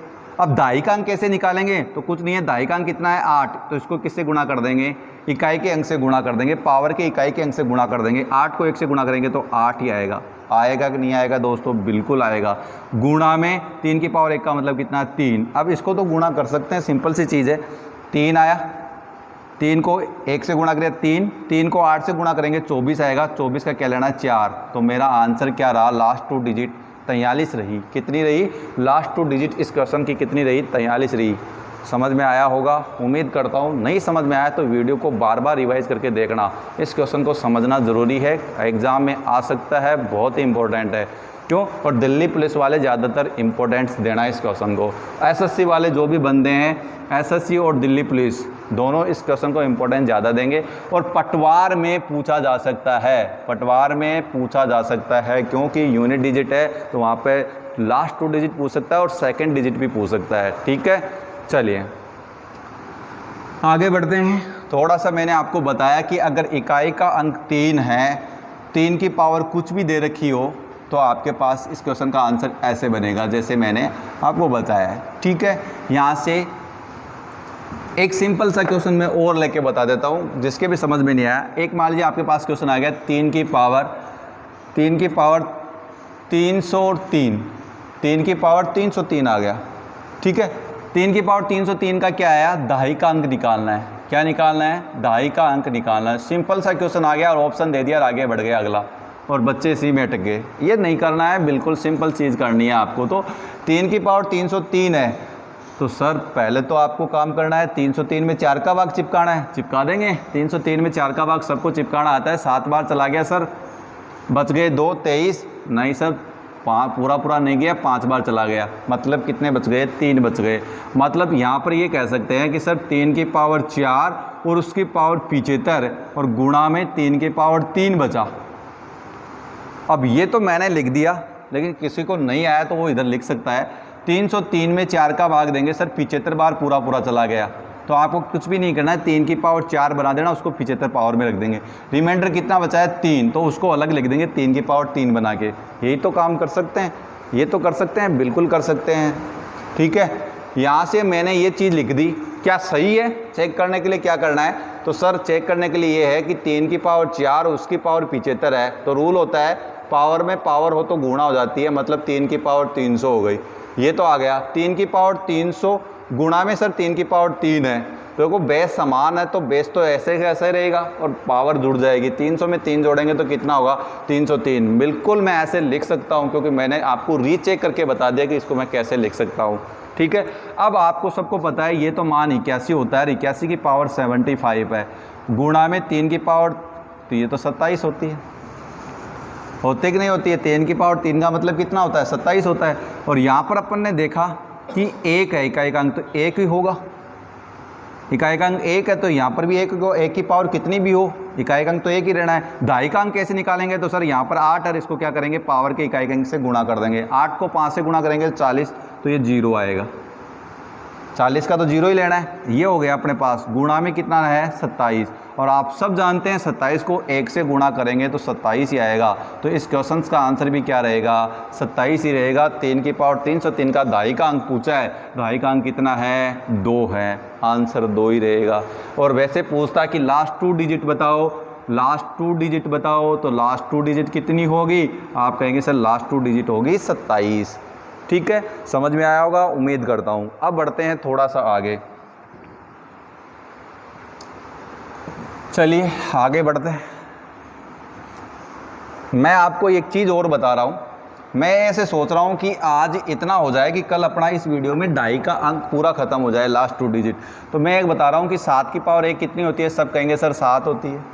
अब दहाई का अंक कैसे निकालेंगे? तो कुछ नहीं है, दहाई का अंक कितना है? 8, तो इसको किससे गुणा कर देंगे? इकाई के अंक से गुणा कर देंगे, पावर के इकाई के अंक से गुणा कर देंगे। 8 को 1 से गुणा करेंगे तो 8 ही आएगा। आएगा कि नहीं आएगा दोस्तों? बिल्कुल आएगा। गुणा में 3 की पावर 1 का मतलब कितना? 3। अब इसको तो गुणा कर सकते हैं, सिंपल सी चीज़ है। 3 आया, 3 को 1 से गुणा करें 3 को 8 से गुणा करेंगे 24 आएगा। 24 का क्या लेना है? 4। तो मेरा आंसर क्या रहा? लास्ट 2 डिजिट 43 रही। कितनी रही? लास्ट 2 डिजिट इस क्वेश्चन की कितनी रही? 43 रही। समझ में आया होगा, उम्मीद करता हूँ। नहीं समझ में आया तो वीडियो को बार बार रिवाइज करके देखना, इस क्वेश्चन को समझना ज़रूरी है, एग्ज़ाम में आ सकता है, बहुत ही इंपॉर्टेंट है। क्यों? और दिल्ली पुलिस वाले ज़्यादातर इंपॉर्टेंस देना इस क्वेश्चन को। एसएससी वाले जो भी बंदे हैं, एसएससी और दिल्ली पुलिस दोनों इस क्वेश्चन को इंपॉर्टेंस ज़्यादा देंगे। और पटवार में पूछा जा सकता है, पटवार में पूछा जा सकता है, क्योंकि यूनिट डिजिट है तो वहाँ पे लास्ट 2 डिजिट पूछ सकता है और सेकंड डिजिट भी पूछ सकता है, ठीक है। चलिए आगे बढ़ते हैं। थोड़ा सा मैंने आपको बताया कि अगर इकाई का अंक 3 है, 3 की पावर कुछ भी दे रखी हो, तो आपके पास इस क्वेश्चन का आंसर ऐसे बनेगा जैसे मैंने आपको बताया है, ठीक है। यहाँ से एक सिंपल सा क्वेश्चन मैं और लेके बता देता हूँ, जिसके भी समझ में नहीं आया। एक मान लीजिए आपके पास क्वेश्चन आ गया 3 की पावर 303, 3 की पावर 303 आ गया, ठीक है। 3 की पावर 303 का क्या आया, दहाई का अंक निकालना है। क्या निकालना है, दहाई का अंक निकालना है। सिंपल सा क्वेश्चन आ गया और ऑप्शन दे दिया और आगे बढ़ गया अगला, और बच्चे इसी में अटक गए। ये नहीं करना है, बिल्कुल सिंपल चीज़ करनी है आपको। तो 3 की पावर 303 है, तो सर पहले तो आपको काम करना है 303 में 4 का भाग चिपकाना है, चिपका देंगे। 303 में 4 का भाग सबको चिपकाना आता है। 7 बार चला गया सर, बच गए 2, 23। नहीं सर, पूरा नहीं गया, 5 बार चला गया, मतलब कितने बच गए, 3 बच गए। मतलब यहाँ पर ये कह सकते हैं कि सर 3 की पावर 4 और उसकी पावर 75 और गुणा में 3 की पावर 3 बचा। अब ये तो मैंने लिख दिया, लेकिन किसी को नहीं आया तो वो इधर लिख सकता है। 303 में 4 का भाग देंगे सर, 75 बार पूरा चला गया। तो आपको कुछ भी नहीं करना है, 3 की पावर 4 बना देना, उसको 75 पावर में रख देंगे। रिमाइंडर कितना बचा है, 3, तो उसको अलग लिख देंगे 3 की पावर 3 बना के। यही तो काम कर सकते हैं, ये तो कर सकते हैं, बिल्कुल कर सकते हैं। ठीक है, यहाँ से मैंने ये चीज़ लिख दी। क्या सही है, चेक करने के लिए क्या करना है, तो सर चेक करने के लिए ये है कि 3 की पावर 4 उसकी पावर 75 है, तो रूल होता है पावर में पावर हो तो गुणा हो जाती है, मतलब 3 की पावर 300 हो गई। ये तो आ गया 3 की पावर 300 गुणा में सर 3 की पावर 3 है, तो देखो बेस समान है तो बेस तो ऐसे कैसे रहेगा और पावर जुड़ जाएगी। 300 में 3 जोड़ेंगे तो कितना होगा, 303। बिल्कुल मैं ऐसे लिख सकता हूँ, क्योंकि मैंने आपको रीचेक करके बता दिया कि इसको मैं कैसे लिख सकता हूँ। ठीक है, अब आपको सबको पता है ये तो मान 81 होता है, 81 की पावर 75 है, गुणा में 3 की पावर, तो ये तो 27 होती है, होती कि नहीं होती है। 3 की पावर 3 का मतलब कितना होता है, 27 होता है। और यहाँ पर अपन ने देखा कि 1 है, इकाई का अंक तो 1 ही होगा, इकाई का अंक 1 है, तो यहाँ पर भी 1 की पावर कितनी भी हो, इकाई का अंक तो 1 ही रहना है। दहाई का अंक कैसे निकालेंगे, तो सर यहाँ पर 8 है, इसको क्या करेंगे, पावर के इकाई का अंक से गुणा कर देंगे। 8 को 5 से गुणा करेंगे 40, तो ये 0 आएगा। 40 का तो 0 ही लेना है। ये हो गया अपने पास, गुणा में कितना है, 27। और आप सब जानते हैं 27 को 1 से गुणा करेंगे तो 27 ही आएगा। तो इस क्वेश्चन का आंसर भी क्या रहेगा, 27 ही रहेगा। 3 की पावर 303 का दहाई का अंक पूछा है, दहाई का अंक कितना है, 2 है, आंसर 2 ही रहेगा। और वैसे पूछता कि लास्ट 2 डिजिट बताओ, लास्ट 2 डिजिट बताओ, तो लास्ट 2 डिजिट कितनी होगी, आप कहेंगे सर लास्ट 2 डिजिट होगी 27। ठीक है, समझ में आया होगा, उम्मीद करता हूँ। अब बढ़ते हैं थोड़ा सा आगे, चलिए आगे बढ़ते हैं। मैं आपको एक चीज़ और बता रहा हूँ, मैं ऐसे सोच रहा हूँ कि आज इतना हो जाए कि कल अपना इस वीडियो में दहाई का अंक पूरा ख़त्म हो जाए, लास्ट 2 डिजिट। तो मैं एक बता रहा हूँ कि 7 की पावर 1 कितनी होती है, सब कहेंगे सर 7 होती है।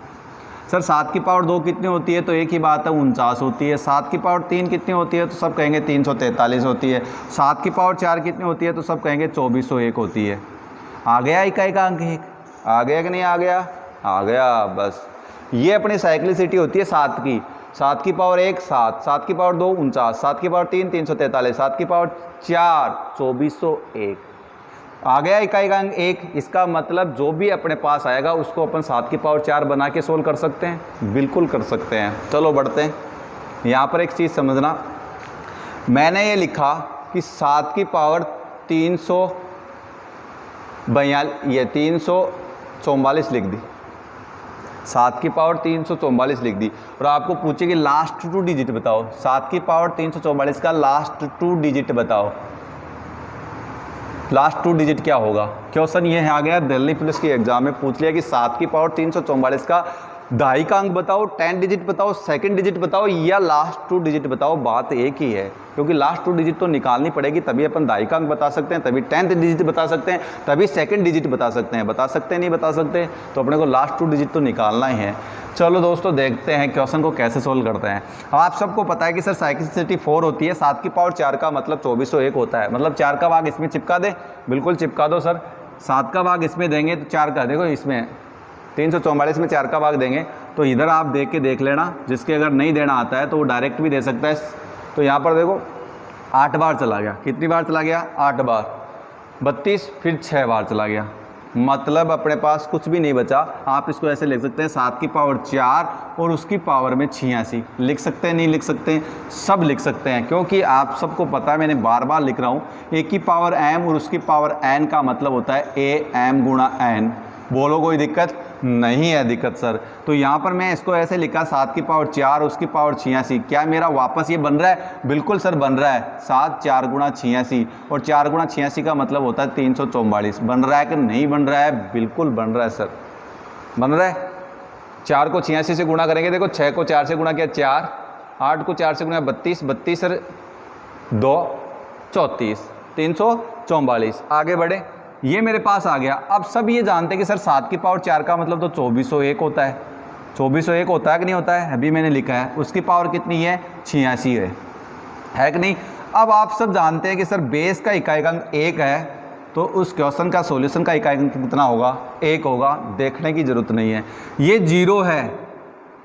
सर 7 की पावर 2 कितनी होती है, तो एक ही बात है, 49 होती है। 7 की पावर 3 कितनी होती है, तो सब कहेंगे 343 होती है। 7 की पावर 4 कितनी होती है, तो सब कहेंगे 2401 होती है। आ गया इकाई का अंक 1, आ गया कि नहीं आ गया, आ गया। बस ये अपनी साइक्लिसिटी होती है 7 की। 7 की पावर 1 7, 7 की पावर 2 49, 7 की पावर 3 343, 7 की पावर 4 2401। आ गया इकाई का अंक 1। इसका मतलब जो भी अपने पास आएगा उसको अपन 7 की पावर 4 बना के सोल्व कर सकते हैं, बिल्कुल कर सकते हैं। चलो बढ़ते हैं। यहाँ पर एक चीज़ समझना, मैंने ये लिखा कि 7 की पावर 344 लिख दी, 7 की पावर 344 लिख दी। और आपको पूछे कि लास्ट 2 डिजिट बताओ, 7 की पावर 344 का लास्ट 2 डिजिट बताओ, लास्ट 2 डिजिट क्या होगा। क्वेश्चन ये आ गया, दिल्ली पुलिस की एग्जाम में पूछ लिया कि 7 की पावर 344 का दहाई का अंक बताओ, 10 डिजिट बताओ, सेकंड डिजिट बताओ या लास्ट 2 डिजिट बताओ। बात एक ही है, क्योंकि लास्ट 2 डिजिट तो निकालनी पड़ेगी, तभी अपन दहाई का अंक बता सकते हैं, तभी 10th डिजिट बता सकते हैं, तभी सेकंड डिजिट बता सकते हैं। बता सकते हैं नहीं बता सकते, तो अपने को लास्ट 2 डिजिट तो निकालना ही है। चलो दोस्तों देखते हैं क्वेश्चन को कैसे सोल्व करते हैं। अब आप सबको पता है कि सर साइक्लिसिटी 4 होती है, 7 की पावर 4 का मतलब 2401 होता है, मतलब 4 का भाग इसमें चिपका दे, बिल्कुल चिपका दो सर। 7 का भाग इसमें देंगे तो 4 का, देखो इसमें 344 में 4 का भाग देंगे, तो इधर आप देख के देख लेना, जिसके अगर नहीं देना आता है तो वो डायरेक्ट भी दे सकता है। तो यहाँ पर देखो 8 बार चला गया, कितनी बार चला गया, 8 बार, 32, फिर 6 बार चला गया, मतलब अपने पास कुछ भी नहीं बचा। आप इसको ऐसे लिख सकते हैं 7 की पावर 4 और उसकी पावर में 86 लिख सकते हैं, नहीं लिख सकते हैं, सब लिख सकते हैं, क्योंकि आप सबको पता है, मैंने बार बार लिख रहा हूँ, एक की पावर m और उसकी पावर n का मतलब होता है am गुणा n। बोलो कोई दिक्कत, नहीं है दिक्कत सर। तो यहाँ पर मैं इसको ऐसे लिखा 7 की पावर 4 उसकी पावर 86, क्या मेरा वापस ये बन रहा है? बिल्कुल सर बन रहा है। 7 4 गुणा 86 और 4 गुणा 86 का मतलब होता है 344। बन रहा है कि नहीं बन रहा है? बिल्कुल बन रहा है सर, बन रहा है। 4 को 86 से गुणा करेंगे, देखो 6 को 4 से गुणा किया 4, 8 को 4 से गुणा 32, 32 सर 2 34, 344। आगे बढ़े, ये मेरे पास आ गया। अब सब ये जानते हैं कि सर 7 की पावर 4 का मतलब तो 2401 होता है। 2401 होता है कि नहीं होता है? अभी मैंने लिखा है। उसकी पावर कितनी है? 86 है कि नहीं? अब आप सब जानते हैं कि सर बेस का इकाई अंक 1 है, तो उस क्वेश्चन का सॉल्यूशन का इकाई अंक कितना होगा? 1 होगा। देखने की ज़रूरत नहीं है। ये 0 है,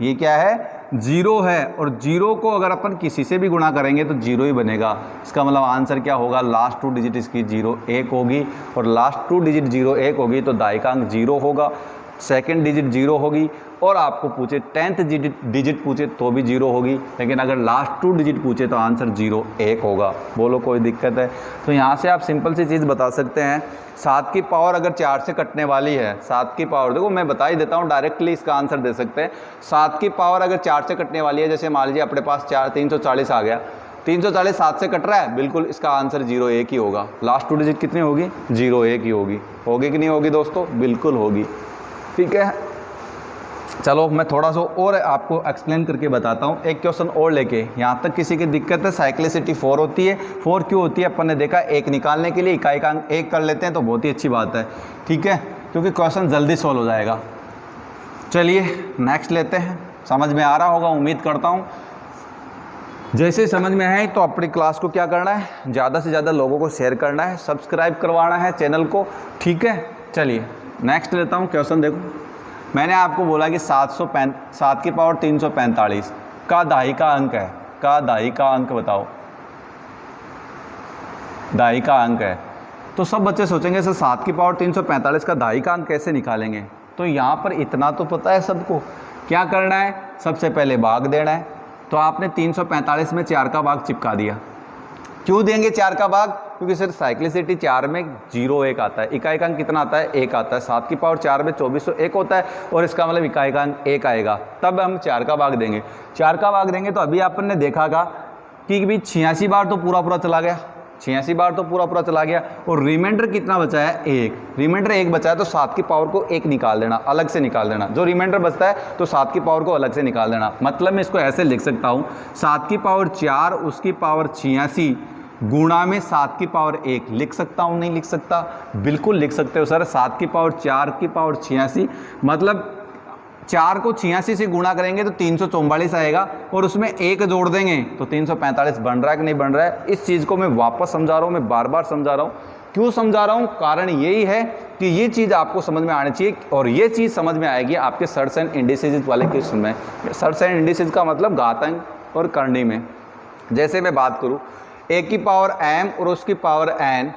ये क्या है? 0 है। और 0 को अगर अपन किसी से भी गुणा करेंगे तो 0 ही बनेगा। इसका मतलब आंसर क्या होगा? लास्ट 2 डिजिट इसकी 0 1 होगी, और लास्ट 2 डिजिट 0 1 होगी तो दाई का अंक 0 होगा, सेकंड डिजिट 0 होगी, और आपको पूछे 10th डिजिट पूछे तो भी 0 होगी, लेकिन अगर लास्ट 2 डिजिट पूछे तो आंसर 0 1 होगा। बोलो कोई दिक्कत है? तो यहाँ से आप सिंपल सी चीज़ बता सकते हैं, 7 की पावर अगर 4 से कटने वाली है, 7 की पावर देखो मैं बता ही देता हूँ, डायरेक्टली इसका आंसर दे सकते हैं। 7 की पावर अगर 4 से कटने वाली है, जैसे मान लीजिए अपने पास 4 340 आ गया, 340 7 से कट रहा है, बिल्कुल इसका आंसर 0 1 ही होगा। लास्ट 2 डिजिट कितनी होगी? 0 1 ही होगी। होगी कि नहीं होगी दोस्तों? बिल्कुल होगी। ठीक है, चलो मैं थोड़ा सा और आपको एक्सप्लेन करके बताता हूँ। एक क्वेश्चन और लेके, यहाँ तक किसी की दिक्कत है? साइक्लिसिटी 4 होती है। 4 क्यों होती है? अपन ने देखा 1 निकालने के लिए इकाई का अंक 1 कर लेते हैं तो बहुत ही अच्छी बात है। ठीक है, क्योंकि क्वेश्चन जल्दी सॉल्व हो जाएगा। चलिए नेक्स्ट लेते हैं। समझ में आ रहा होगा, उम्मीद करता हूँ। जैसे समझ में आए तो अपनी क्लास को क्या करना है? ज़्यादा से ज़्यादा लोगों को शेयर करना है, सब्सक्राइब करवाना है चैनल को। ठीक है, चलिए नेक्स्ट लेता हूँ क्वेश्चन। देखो मैंने आपको बोला कि 7 की पावर 345 का दाई का अंक है। का दाई का अंक बताओ, दाई का अंक है। तो सब बच्चे सोचेंगे सर 7 की पावर 345 का दाई का अंक कैसे निकालेंगे? तो यहाँ पर इतना तो पता है सबको, क्या करना है? सबसे पहले भाग देना है। तो आपने 345 में 4 का भाग चिपका दिया। क्यों देंगे 4 का भाग? क्योंकि सर साइक्लिसिटी 4 में 0 1 आता है, इकाई का अंक कितना आता है? 1 आता है। 7 की पावर 4 में 2401 होता है, और इसका मतलब इकाई का अंक 1 आएगा, तब हम 4 का भाग देंगे। 4 का भाग देंगे तो अभी अपन ने देखा था कि भी 86 बार तो पूरा चला गया, 86 बार तो पूरा चला गया, और रिमाइंडर कितना बचा है? 1। रिमाइंडर 1 बचा है, तो 7 की पावर को 1 निकाल देना, अलग से निकाल देना। जो रिमाइंडर बचता है तो 7 की पावर को अलग से निकाल देना। मतलब मैं इसको ऐसे लिख सकता हूँ, 7 की पावर 4 उसकी पावर 86 गुणा में 7 की पावर 1। लिख सकता हूँ? नहीं लिख सकता? बिल्कुल लिख सकते हो सर। 7 की पावर 4 की पावर 86, मतलब 4 को 86 से गुणा करेंगे तो 344 आएगा, और उसमें 1 जोड़ देंगे तो 345 बन रहा है कि नहीं बन रहा है? इस चीज़ को मैं वापस समझा रहा हूँ, मैं बार बार समझा रहा हूँ। क्यों समझा रहा हूँ? कारण यही है कि ये चीज़ आपको समझ में आनी चाहिए, और ये चीज़ समझ में आएगी आपके सर्ट्स एंड इंडिसेज वाले क्वेश्चन में। सर्ट्स एंड इंडिसेज का मतलब घातांक और करनी में। जैसे मैं बात करूँ 1 की पावर m और उसकी पावर n,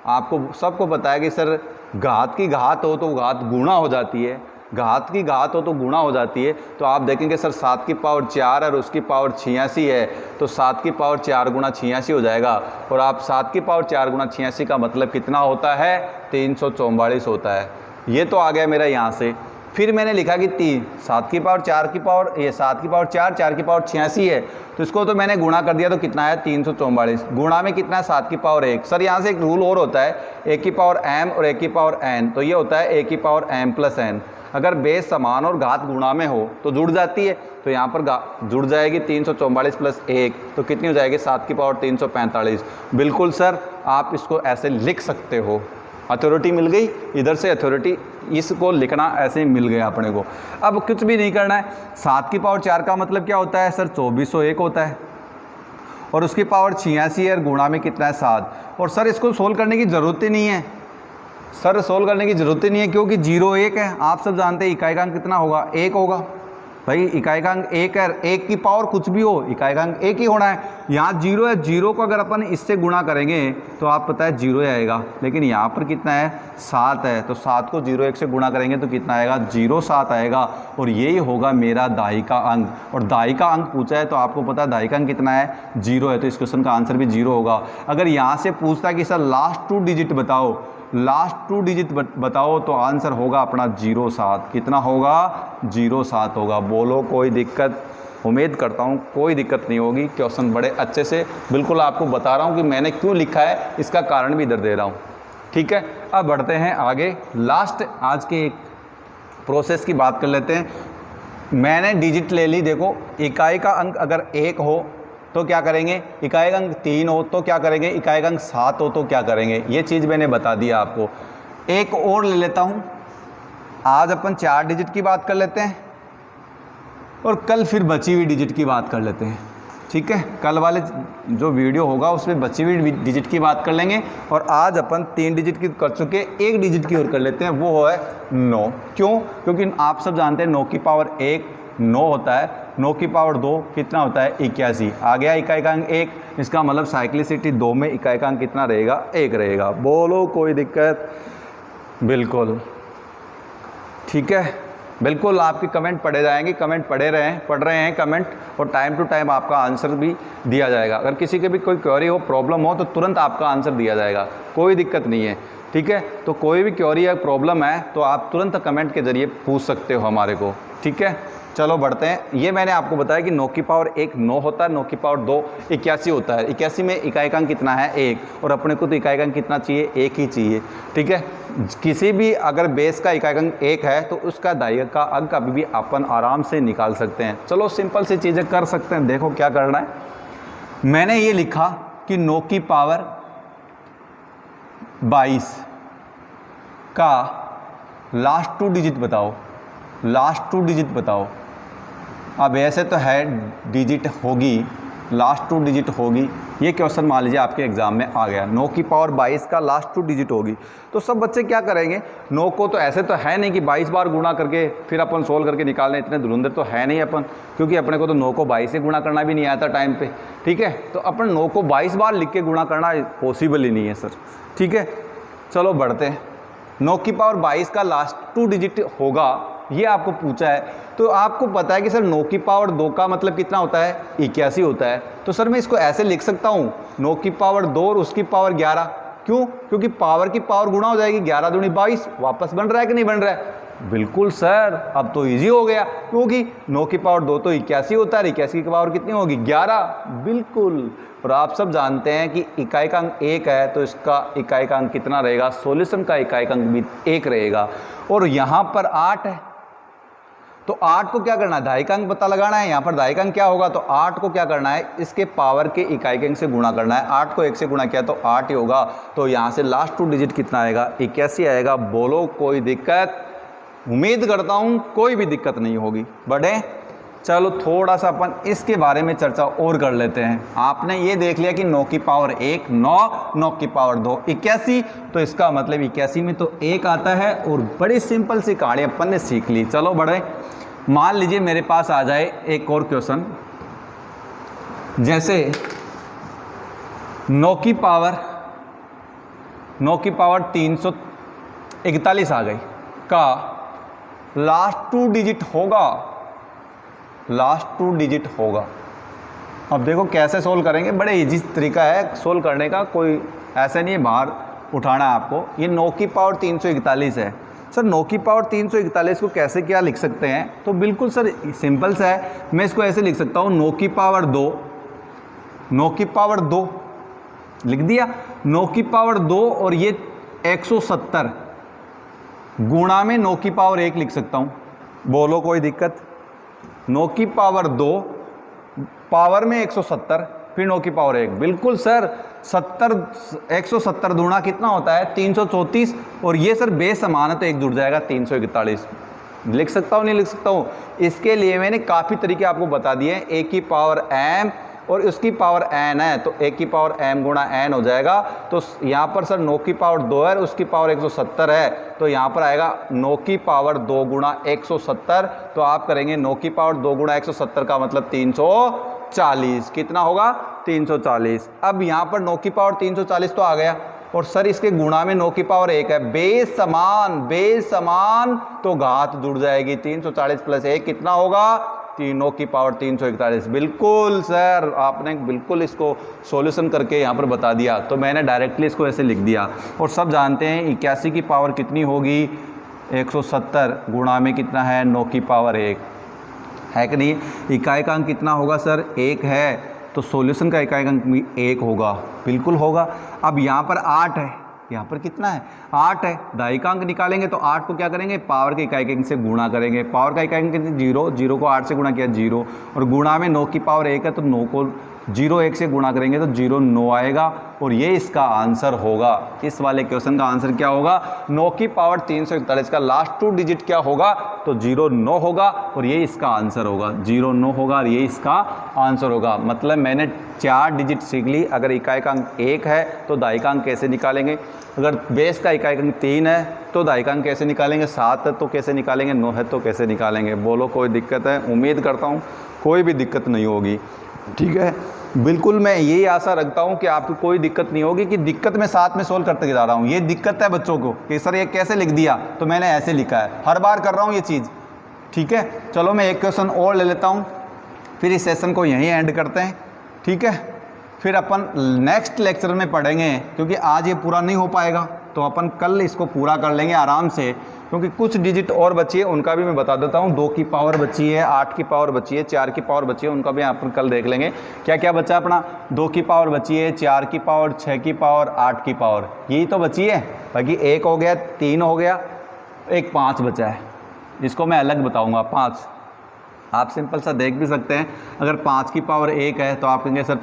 आपको सबको पता है कि सर घात की घात हो तो घात गुणा हो जाती है, घात की घात हो तो गुणा हो जाती है। तो आप देखेंगे सर 7 की पावर 4 और उसकी पावर 86 है, तो 7 की पावर 4 गुणा 86 हो जाएगा, और आप 7 की पावर 4 गुणा 86 का मतलब कितना होता है? 344 होता है। ये तो आ गया मेरा यहाँ से। फिर मैंने लिखा कि 7 की पावर 4 की पावर, ये 7 की पावर 4 4 की पावर 86 है, तो इसको तो मैंने गुणा कर दिया, तो कितना है? 344। गुणा में कितना है? 7 की पावर 1। सर यहाँ से एक रूल और होता है, 1 की पावर m और 1 की पावर n, तो ये होता है 1 की पावर m प्लस n। अगर बेस समान और घात गुणा में हो तो जुड़ जाती है, तो यहाँ पर जुड़ जाएगी 344 प्लस 1, तो कितनी हो जाएगी? 7 की पावर 345। बिल्कुल सर, आप इसको ऐसे लिख सकते हो। अथॉरिटी मिल गई इधर से, अथॉरिटी इसको लिखना ऐसे ही मिल गया अपने को। अब कुछ भी नहीं करना है। 7 की पावर 4 का मतलब क्या होता है? सर 2401 होता है, और उसकी पावर 86 है, गुणा में कितना है? 7। और सर इसको सोल्व करने की ज़रूरत ही नहीं है, सर सोल्व करने की ज़रूरत ही नहीं है, क्योंकि 0 1 है। आप सब जानते हैं इकाई का अंक कितना होगा? 1 होगा। भाई इकाई का अंक 1 है, 1 की पावर कुछ भी हो, इकाई का अंक 1 ही होना है। यहाँ 0 है, 0 को अगर अपन इससे गुणा करेंगे तो आप पता है 0 आएगा, लेकिन यहाँ पर कितना है 7 है, तो 7 को 0 1 से गुणा करेंगे तो कितना आएगा 0 7 आएगा, और यही होगा मेरा दाई का अंक। और दाई का अंक पूछा है तो आपको पता है दाई का अंक कितना है 0 है, तो इस क्वेश्चन का आंसर भी 0 होगा। अगर यहाँ से पूछता है कि सर लास्ट 2 डिजिट बताओ, लास्ट 2 डिजिट बताओ, तो आंसर होगा अपना 0 7। कितना होगा 0 7 होगा। बोलो कोई दिक्कत? उम्मीद करता हूँ कोई दिक्कत नहीं होगी। क्वेश्चन बड़े अच्छे से बिल्कुल आपको बता रहा हूँ कि मैंने क्यों लिखा है, इसका कारण भी इधर दे रहा हूँ। ठीक है, अब बढ़ते हैं आगे। लास्ट आज के एक प्रोसेस की बात कर लेते हैं। मैंने डिजिट ले ली, देखो इकाई का अंक अगर 1 हो तो क्या करेंगे, इकाई का अंक 3 हो तो क्या करेंगे, इकाई का अंक 7 हो तो क्या करेंगे, ये चीज़ मैंने बता दिया आपको। एक और ले लेता हूँ, आज अपन 4 डिजिट की बात कर लेते हैं और कल फिर बची हुई डिजिट की बात कर लेते हैं। ठीक है, कल वाले जो वीडियो होगा उसमें बची हुई डिजिट की बात कर लेंगे, और आज अपन 3 डिजिट की कर चुके, 1 डिजिट की और कर लेते हैं, वो है 9। क्यों? क्योंकि आप सब जानते हैं 9 की पावर 1 9 होता है, 9 की पावर 2 कितना होता है 81। आ गया इकाई का अंक 1, इसका मतलब साइक्लिसिटी 2 में इकाई का अंक कितना रहेगा 1 रहेगा। बोलो कोई दिक्कत? बिल्कुल ठीक है, बिल्कुल आपके कमेंट पढ़े जाएंगे, कमेंट पढ़ रहे हैं कमेंट, और टाइम टू टाइम आपका आंसर भी दिया जाएगा। अगर किसी के भी कोई क्वेरी हो, प्रॉब्लम हो, तो तुरंत आपका आंसर दिया जाएगा, कोई दिक्कत नहीं है। ठीक है, तो कोई भी क्वेरी या प्रॉब्लम है तो आप तुरंत कमेंट के ज़रिए पूछ सकते हो हमारे को। ठीक है, चलो बढ़ते हैं। ये मैंने आपको बताया कि 9 की पावर 1 9 होता है, 9 की पावर 2 81 होता है। 81 में इकाई का अंक कितना है 1, और अपने को तो इकाई का अंक कितना चाहिए 1 ही चाहिए। ठीक है, किसी भी अगर बेस का इकाई का अंक 1 है तो उसका दाई का अंक अभी भी अपन आराम से निकाल सकते हैं। चलो सिंपल सी चीज़ें कर सकते हैं। देखो क्या करना है, मैंने ये लिखा कि 9 की पावर 22 का लास्ट 2 डिजिट बताओ, लास्ट 2 डिजिट बताओ। अब ऐसे तो है डिजिट होगी, लास्ट 2 डिजिट होगी, ये क्वेश्चन मान लीजिए आपके एग्जाम में आ गया, 9 की पावर 22 का लास्ट 2 डिजिट होगी, तो सब बच्चे क्या करेंगे, 9 को तो ऐसे तो है नहीं कि 22 बार गुणा करके फिर अपन सोल्व करके निकालें, इतने धुरंधर तो है नहीं अपन, क्योंकि अपने को तो 9 को 22 से गुणा करना भी नहीं आता टाइम पे। ठीक है, तो अपन 9 को 22 बार लिख के गुणा करना पॉसिबल ही नहीं है सर। ठीक है, चलो बढ़ते हैं। 9 की पावर 22 का लास्ट 2 डिजिट होगा, ये आपको पूछा है, तो आपको पता है कि सर 9 की पावर 2 का मतलब कितना होता है 81 होता है। तो सर मैं इसको ऐसे लिख सकता हूँ 9 की पावर 2 और उसकी पावर 11। क्यों? क्योंकि पावर की पावर गुणा हो जाएगी, 11 दूनी 22, वापस बन रहा है कि नहीं बन रहा है? बिल्कुल सर, अब तो इजी हो गया, क्योंकि 9 की पावर 2 तो 81 होता है, 81 की पावर कितनी होगी 11। बिल्कुल, और आप सब जानते हैं कि इकाई का अंक 1 है तो इसका इकाई का अंक कितना रहेगा, सॉल्यूशन का इकाई का अंक भी 1 रहेगा। और यहाँ पर 8 है, तो 8 को क्या करना है, दाई का अंक पता लगाना है। यहाँ पर दाई का अंक क्या होगा, तो 8 को क्या करना है, इसके पावर के इकाई के अंक से गुणा करना है। 8 को 1 से गुणा किया तो 8 ही होगा, तो यहाँ से लास्ट 2 डिजिट कितना आएगा 81 आएगा। बोलो कोई दिक्कत? उम्मीद करता हूँ कोई भी दिक्कत नहीं होगी। बढ़े, चलो थोड़ा सा अपन इसके बारे में चर्चा और कर लेते हैं। आपने ये देख लिया कि 9 की पावर 1 9, 9 की पावर 2 81, तो इसका मतलब 81 में तो 1 आता है, और बड़ी सिंपल सी कहानी अपन ने सीख ली। चलो बढ़े, मान लीजिए मेरे पास आ जाए एक और क्वेश्चन, जैसे 9 की पावर 341 आ गई का लास्ट 2 डिजिट होगा, लास्ट 2 डिजिट होगा। अब देखो कैसे सोल्व करेंगे, बड़े इजी तरीका है सोल्व करने का, कोई ऐसा नहीं है बाहर उठाना है आपको। ये 9 की पावर 341 है सर, 9 की पावर 341 को कैसे क्या लिख सकते हैं, तो बिल्कुल सर सिंपल सा है, मैं इसको ऐसे लिख सकता हूँ 9 की पावर 2, 9 की पावर 2 लिख दिया, 9 की पावर 2 और ये 170 गुणा में 9 की पावर 1 लिख सकता हूँ। बोलो कोई दिक्कत? 9 की पावर 2 पावर में 170 फिर 9 की पावर 1, बिल्कुल सर 170 गुणा कितना होता है 334, और ये सर बेस समान है तो 1 जुड़ जाएगा 341। लिख सकता हूँ नहीं लिख सकता हूँ? इसके लिए मैंने काफ़ी तरीके आपको बता दिए हैं। a की पावर m और उसकी पावर n है, तो a की पावर m गुणा n हो जाएगा। तो यहाँ पर सर 9 की पावर 2 है, उसकी पावर 170 है, तो यहाँ पर आएगा 9 की पावर 2 गुणा 170। तो आप करेंगे 9 की पावर 2 गुणा 170 का मतलब 340, कितना होगा 340। अब यहाँ पर 9 की पावर 340 तो आ गया, और सर इसके गुणा में 9 की पावर 1 है, बेस समान तो घात जुड़ जाएगी। 340 प्लस 1 कितना होगा, 9 की पावर 341। बिल्कुल सर, आपने बिल्कुल इसको सॉल्यूशन करके यहाँ पर बता दिया, तो मैंने डायरेक्टली इसको ऐसे लिख दिया। और सब जानते हैं 81 की पावर कितनी होगी, 170 गुणा में कितना है 9 की पावर 1 है कि नहीं। इकाई का अंक कितना होगा सर, 1 है, तो सॉल्यूशन का इकाई अंक भी 1 होगा, बिल्कुल होगा। अब यहाँ पर 8 है, यहाँ पर कितना है 8 है, दाई का अंक निकालेंगे तो 8 को क्या करेंगे, पावर के इकाई अंक से गुणा करेंगे। पावर का इकाई अंक 0 को 8 से गुणा किया 0, और गुणा में 9 की पावर 1 है, तो 9 को 0 1 से गुणा करेंगे तो 0 9 आएगा, और ये इसका आंसर होगा। इस वाले क्वेश्चन का आंसर क्या होगा, 9 की पावर 341 का लास्ट 2 डिजिट क्या होगा, तो 0 9 होगा, और ये इसका आंसर होगा। 0 9 होगा और ये इसका आंसर होगा। मतलब मैंने 4 डिजिट सीख ली। अगर इकाई का अंक 1 है तो दाई का अंक कैसे निकालेंगे, अगर बेस का इकाई का अंक 3 है तो दाई का अंक कैसे निकालेंगे, 7 है तो कैसे निकालेंगे, 9 है तो कैसे निकालेंगे। बोलो कोई दिक्कत है, उम्मीद करता हूँ कोई भी दिक्कत नहीं होगी, ठीक है। बिल्कुल मैं यही आशा रखता हूँ कि आपको कोई दिक्कत नहीं होगी, कि दिक्कत मैं साथ में सोल्व करते जा रहा हूँ। ये दिक्कत है बच्चों को कि सर ये कैसे लिख दिया, तो मैंने ऐसे लिखा है, हर बार कर रहा हूँ ये चीज़, ठीक है। चलो मैं एक क्वेश्चन और ले लेता हूँ, फिर इस सेशन को यहीं एंड करते हैं, ठीक है। फिर अपन नेक्स्ट लेक्चर में पढ़ेंगे, क्योंकि आज ये पूरा नहीं हो पाएगा, तो अपन कल इसको पूरा कर लेंगे आराम से, क्योंकि कुछ डिजिट और बची है, उनका भी मैं बता देता हूँ। 2 की पावर बची है, 8 की पावर बची है, 4 की पावर बची है, उनका भी अपन कल देख लेंगे। क्या क्या बचा अपना, 2 की पावर बची है, 4 की पावर, 6 की पावर, 8 की पावर, यही तो बची है। बाकी 1 हो गया, 3 हो गया, एक 5 बचा है, इसको मैं अलग बताऊँगा। 5 आप सिंपल सा देख भी सकते हैं। अगर 5 की पावर 1 है तो आप कहेंगे सर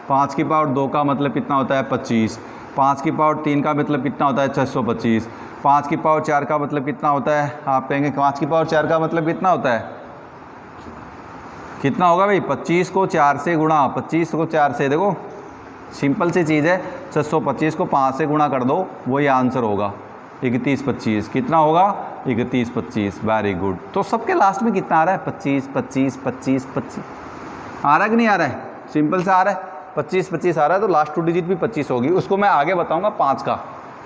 5 की पावर 2 का मतलब कितना होता है 25, 5 की पावर 3 का मतलब कितना होता है 625, 5 की पावर 4 का मतलब कितना होता है, आप कहेंगे 5 की पावर 4 का मतलब कितना होता है, कितना होगा भाई, 25 को 4 से गुणा, 25 को 4 से, देखो सिंपल सी चीज़ है, 625 को 5 से गुणा कर दो, वही आंसर होगा 31 25। कितना होगा 31 25, वेरी गुड। तो सबके लास्ट में कितना आ रहा है 25 25 25 25, आ रहा है कि नहीं आ रहा है, सिंपल सा आ रहा है 25 25 आ रहा है, तो लास्ट 2 डिजिट भी 25 होगी। उसको मैं आगे बताऊंगा 5 का,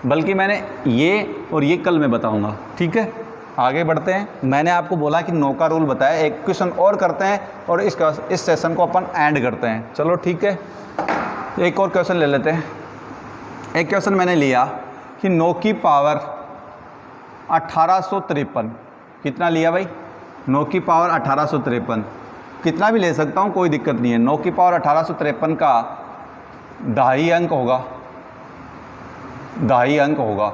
बल्कि मैंने ये और ये कल मैं बताऊंगा, ठीक है। आगे बढ़ते हैं। मैंने आपको बोला कि 9 का रूल बताया, एक क्वेश्चन और करते हैं और इस सेशन को अपन एंड करते हैं। चलो ठीक है, एक और क्वेश्चन ले लेते हैं। एक क्वेश्चन मैंने लिया कि 9 की पावर 1853, कितना लिया भाई, 9 की पावर 1853, कितना भी ले सकता हूँ कोई दिक्कत नहीं है। 9 की पावर 1853 का दहाई अंक होगा, दहाई अंक होगा।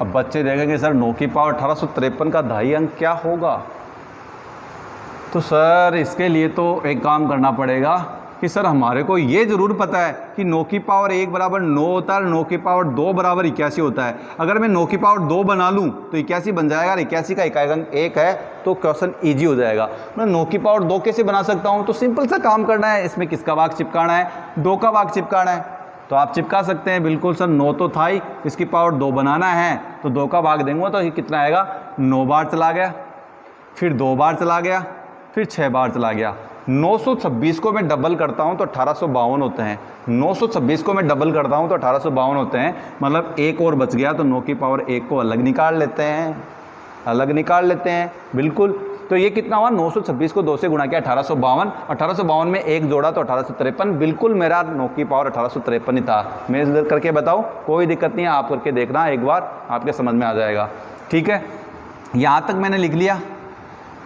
अब बच्चे देखेंगे सर 9 की पावर 1853 का दहाई अंक क्या होगा, तो सर इसके लिए तो एक काम करना पड़ेगा कि सर हमारे को ये ज़रूर पता है कि 9 की पावर 1 बराबर 9 होता है, 9 की पावर 2 बराबर 81 होता है। अगर मैं 9 की पावर 2 बना लूँ तो 81 बन जाएगा, और 81 का इकाई अंक 1 है, तो क्वेश्चन इजी हो जाएगा। मैं 9 की पावर 2 कैसे बना सकता हूँ, तो सिंपल सा काम करना है, इसमें किसका भाग चिपकाना है, 2 का भाग चिपकाना है, तो आप चिपका सकते हैं। बिल्कुल सर 9 तो था ही, इसकी पावर 2 बनाना है तो 2 का भाग देंगे तो कितना आएगा, 9 बार चला गया, फिर 2 बार चला गया, फिर 6 बार चला गया। 926 को मैं डबल करता हूं तो 1852 होते हैं, 926 को मैं डबल करता हूं तो 1852 होते हैं, मतलब एक और बच गया, तो 9 की पावर 1 को अलग निकाल लेते हैं, अलग निकाल लेते हैं। बिल्कुल, तो ये कितना हुआ, 926 को 2 से गुणा किया 1852, 1852 में 1 जोड़ा तो 1853। बिल्कुल मेरा 9 की पावर 1853 ही था। मैं इधर करके बताऊँ, कोई दिक्कत नहीं है, आप करके देखना एक बार, आपके समझ में आ जाएगा, ठीक है। यहाँ तक मैंने लिख लिया,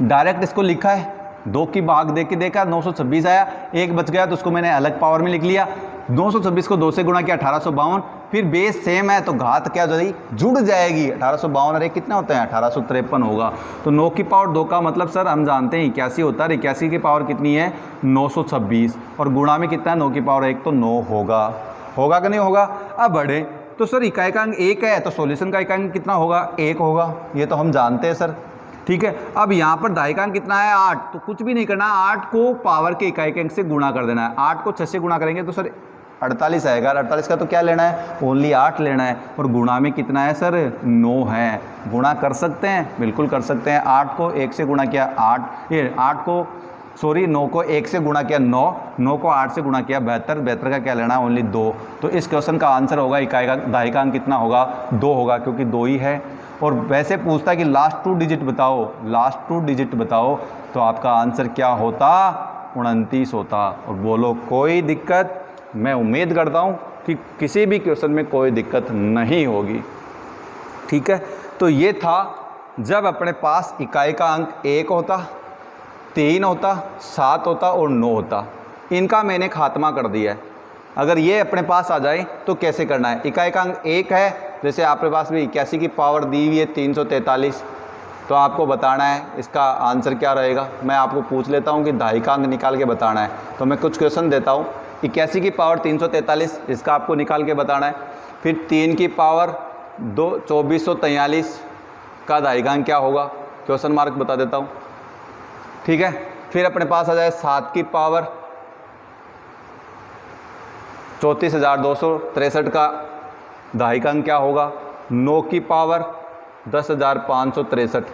डायरेक्ट इसको लिखा है, 2 की भाग दे के देखा, 926 आया, 1 बच गया तो उसको मैंने अलग पावर में लिख लिया। 926 को 2 से गुणा किया 1852, फिर बेस सेम है तो घात क्या हो जाएगी, जुड़ जाएगी। 1852 और 1 कितना होता है, 1853 होगा। तो 9 की पावर 2 का मतलब सर हम जानते हैं 81 होता है, 81 की पावर कितनी है 926, और गुणा में कितना है 9 की पावर 1, तो 9 होगा, होगा कि नहीं होगा। अब बढ़े तो सर इकाई का अंक 1 है तो सॉल्यूशन का इकाई अंक कितना होगा, 1 होगा, ये तो हम जानते हैं सर, ठीक है। अब यहाँ पर दाई का अंक कितना है 8, तो कुछ भी नहीं करना, 8 को पावर के इकाई के अंक से गुणा कर देना है। 8 को 6 से गुणा करेंगे तो सर 48 आएगा, 48 का तो क्या लेना है, ओनली 8 लेना है, और गुणा में कितना है सर 9 है। गुणा कर सकते हैं, बिल्कुल कर सकते हैं। 8 को 1 से गुणा किया 8, ये 8 को सॉरी 9 को 1 से गुणा किया 9, 9 को 8 से गुणा किया 72, 72 का क्या लेना है ओनली 2। तो इस क्वेश्चन का आंसर होगा इकाई का दहाई कितना होगा 2 होगा, क्योंकि 2 ही है। और वैसे पूछता है कि लास्ट 2 डिजिट बताओ, लास्ट 2 डिजिट बताओ, तो आपका आंसर क्या होता 29 होता। और बोलो कोई दिक्कत? मैं उम्मीद करता हूँ कि किसी भी क्वेश्चन में कोई दिक्कत नहीं होगी। ठीक है, तो ये था जब अपने पास इकाई का अंक 1 होता, 3 होता, 7 होता और 9 होता। इनका मैंने खात्मा कर दिया है। अगर ये अपने पास आ जाए तो कैसे करना है? इकाई का अंक 1 है, जैसे आपके पास भी 81 की पावर दी हुई है 343, तो आपको बताना है इसका आंसर क्या रहेगा। मैं आपको पूछ लेता हूँ कि दहाई का अंक निकाल के बताना है, तो मैं कुछ क्वेश्चन देता हूँ। 81 की पावर 343, इसका आपको निकाल के बताना है। फिर 3 की पावर 2443 का दहाई का अंक क्या होगा, क्वेश्चन मार्क बता देता हूँ। ठीक है, फिर अपने पास आ जाए 7 की पावर 34,263 का दहाई का अंक क्या होगा। 9 की पावर 10,563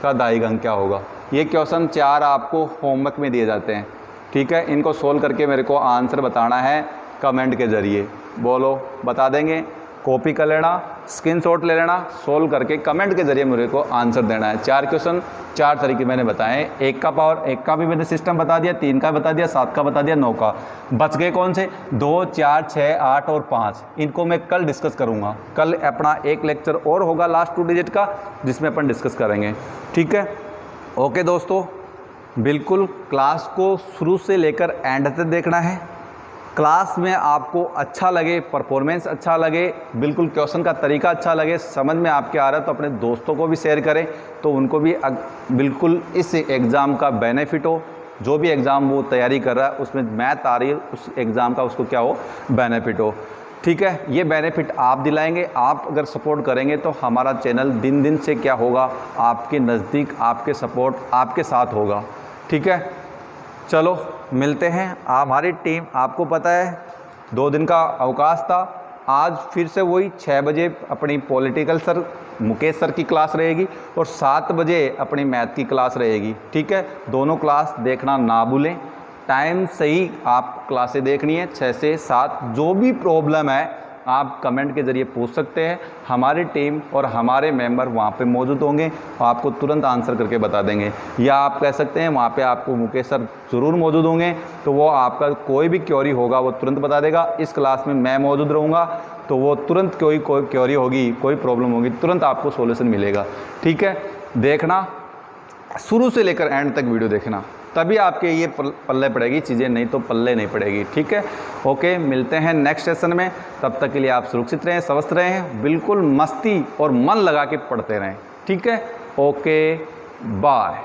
का दहाई का अंक क्या होगा। ये क्वेश्चन 4 आपको होमवर्क में दिए जाते हैं। ठीक है, इनको सोल्व करके मेरे को आंसर बताना है कमेंट के ज़रिए। बोलो बता देंगे? कॉपी कर लेना, स्क्रीनशॉट ले लेना, सोल्व करके कमेंट के ज़रिए मेरे को आंसर देना है। 4 क्वेश्चन 4 तरीके मैंने बताए। 1 का पावर 1 का भी मैंने सिस्टम बता दिया, 3 का बता दिया, 7 का बता दिया, 9 का। बच गए कौन से? 2, 4, 6, 8 और 5। इनको मैं कल डिस्कस करूँगा। कल अपना एक लेक्चर और होगा लास्ट 2 डिजिट का, जिसमें अपन डिस्कस करेंगे। ठीक है, ओके दोस्तों, बिल्कुल क्लास को शुरू से लेकर एंड तक देखना है। क्लास में आपको अच्छा लगे, परफॉर्मेंस अच्छा लगे, बिल्कुल क्वेश्चन का तरीका अच्छा लगे, समझ में आपके आ रहा है, तो अपने दोस्तों को भी शेयर करें, तो उनको भी बिल्कुल इस एग्ज़ाम का बेनिफिट हो। जो भी एग्ज़ाम वो तैयारी कर रहा है उसमें मैथ आ रही है, उस एग्ज़ाम का उसको क्या हो, बेनिफिट हो। ठीक है, ये बेनिफिट आप दिलाएंगे। आप अगर सपोर्ट करेंगे तो हमारा चैनल दिन दिन से क्या होगा, आपके नज़दीक, आपके सपोर्ट आपके साथ होगा। ठीक है, चलो मिलते हैं। हमारी टीम, आपको पता है 2 दिन का अवकाश था, आज फिर से वही 6 बजे अपनी पॉलिटिकल सर मुकेश सर की क्लास रहेगी और 7 बजे अपनी मैथ की क्लास रहेगी। ठीक है, दोनों क्लास देखना ना भूलें। टाइम सही आप क्लासें देखनी है 6 से 7। जो भी प्रॉब्लम है आप कमेंट के ज़रिए पूछ सकते हैं। हमारी टीम और हमारे मेंबर वहाँ पे मौजूद होंगे और आपको तुरंत आंसर करके बता देंगे। या आप कह सकते हैं वहाँ पे आपको मुकेश सर ज़रूर मौजूद होंगे, तो वो आपका कोई भी क्वेरी होगा वो तुरंत बता देगा। इस क्लास में मैं मौजूद रहूँगा, तो वो तुरंत कोई क्वेरी होगी, कोई प्रॉब्लम होगी, तुरंत आपको सॉल्यूशन मिलेगा। ठीक है, देखना शुरू से लेकर एंड तक वीडियो देखना, तभी आपके ये पल्ले पड़ेगी चीज़ें, नहीं तो पल्ले नहीं पड़ेगी। ठीक है, ओके, मिलते हैं नेक्स्ट सेशन में। तब तक के लिए आप सुरक्षित रहें, स्वस्थ रहें, बिल्कुल मस्ती और मन लगा के पढ़ते रहें। ठीक है, ओके, बाय।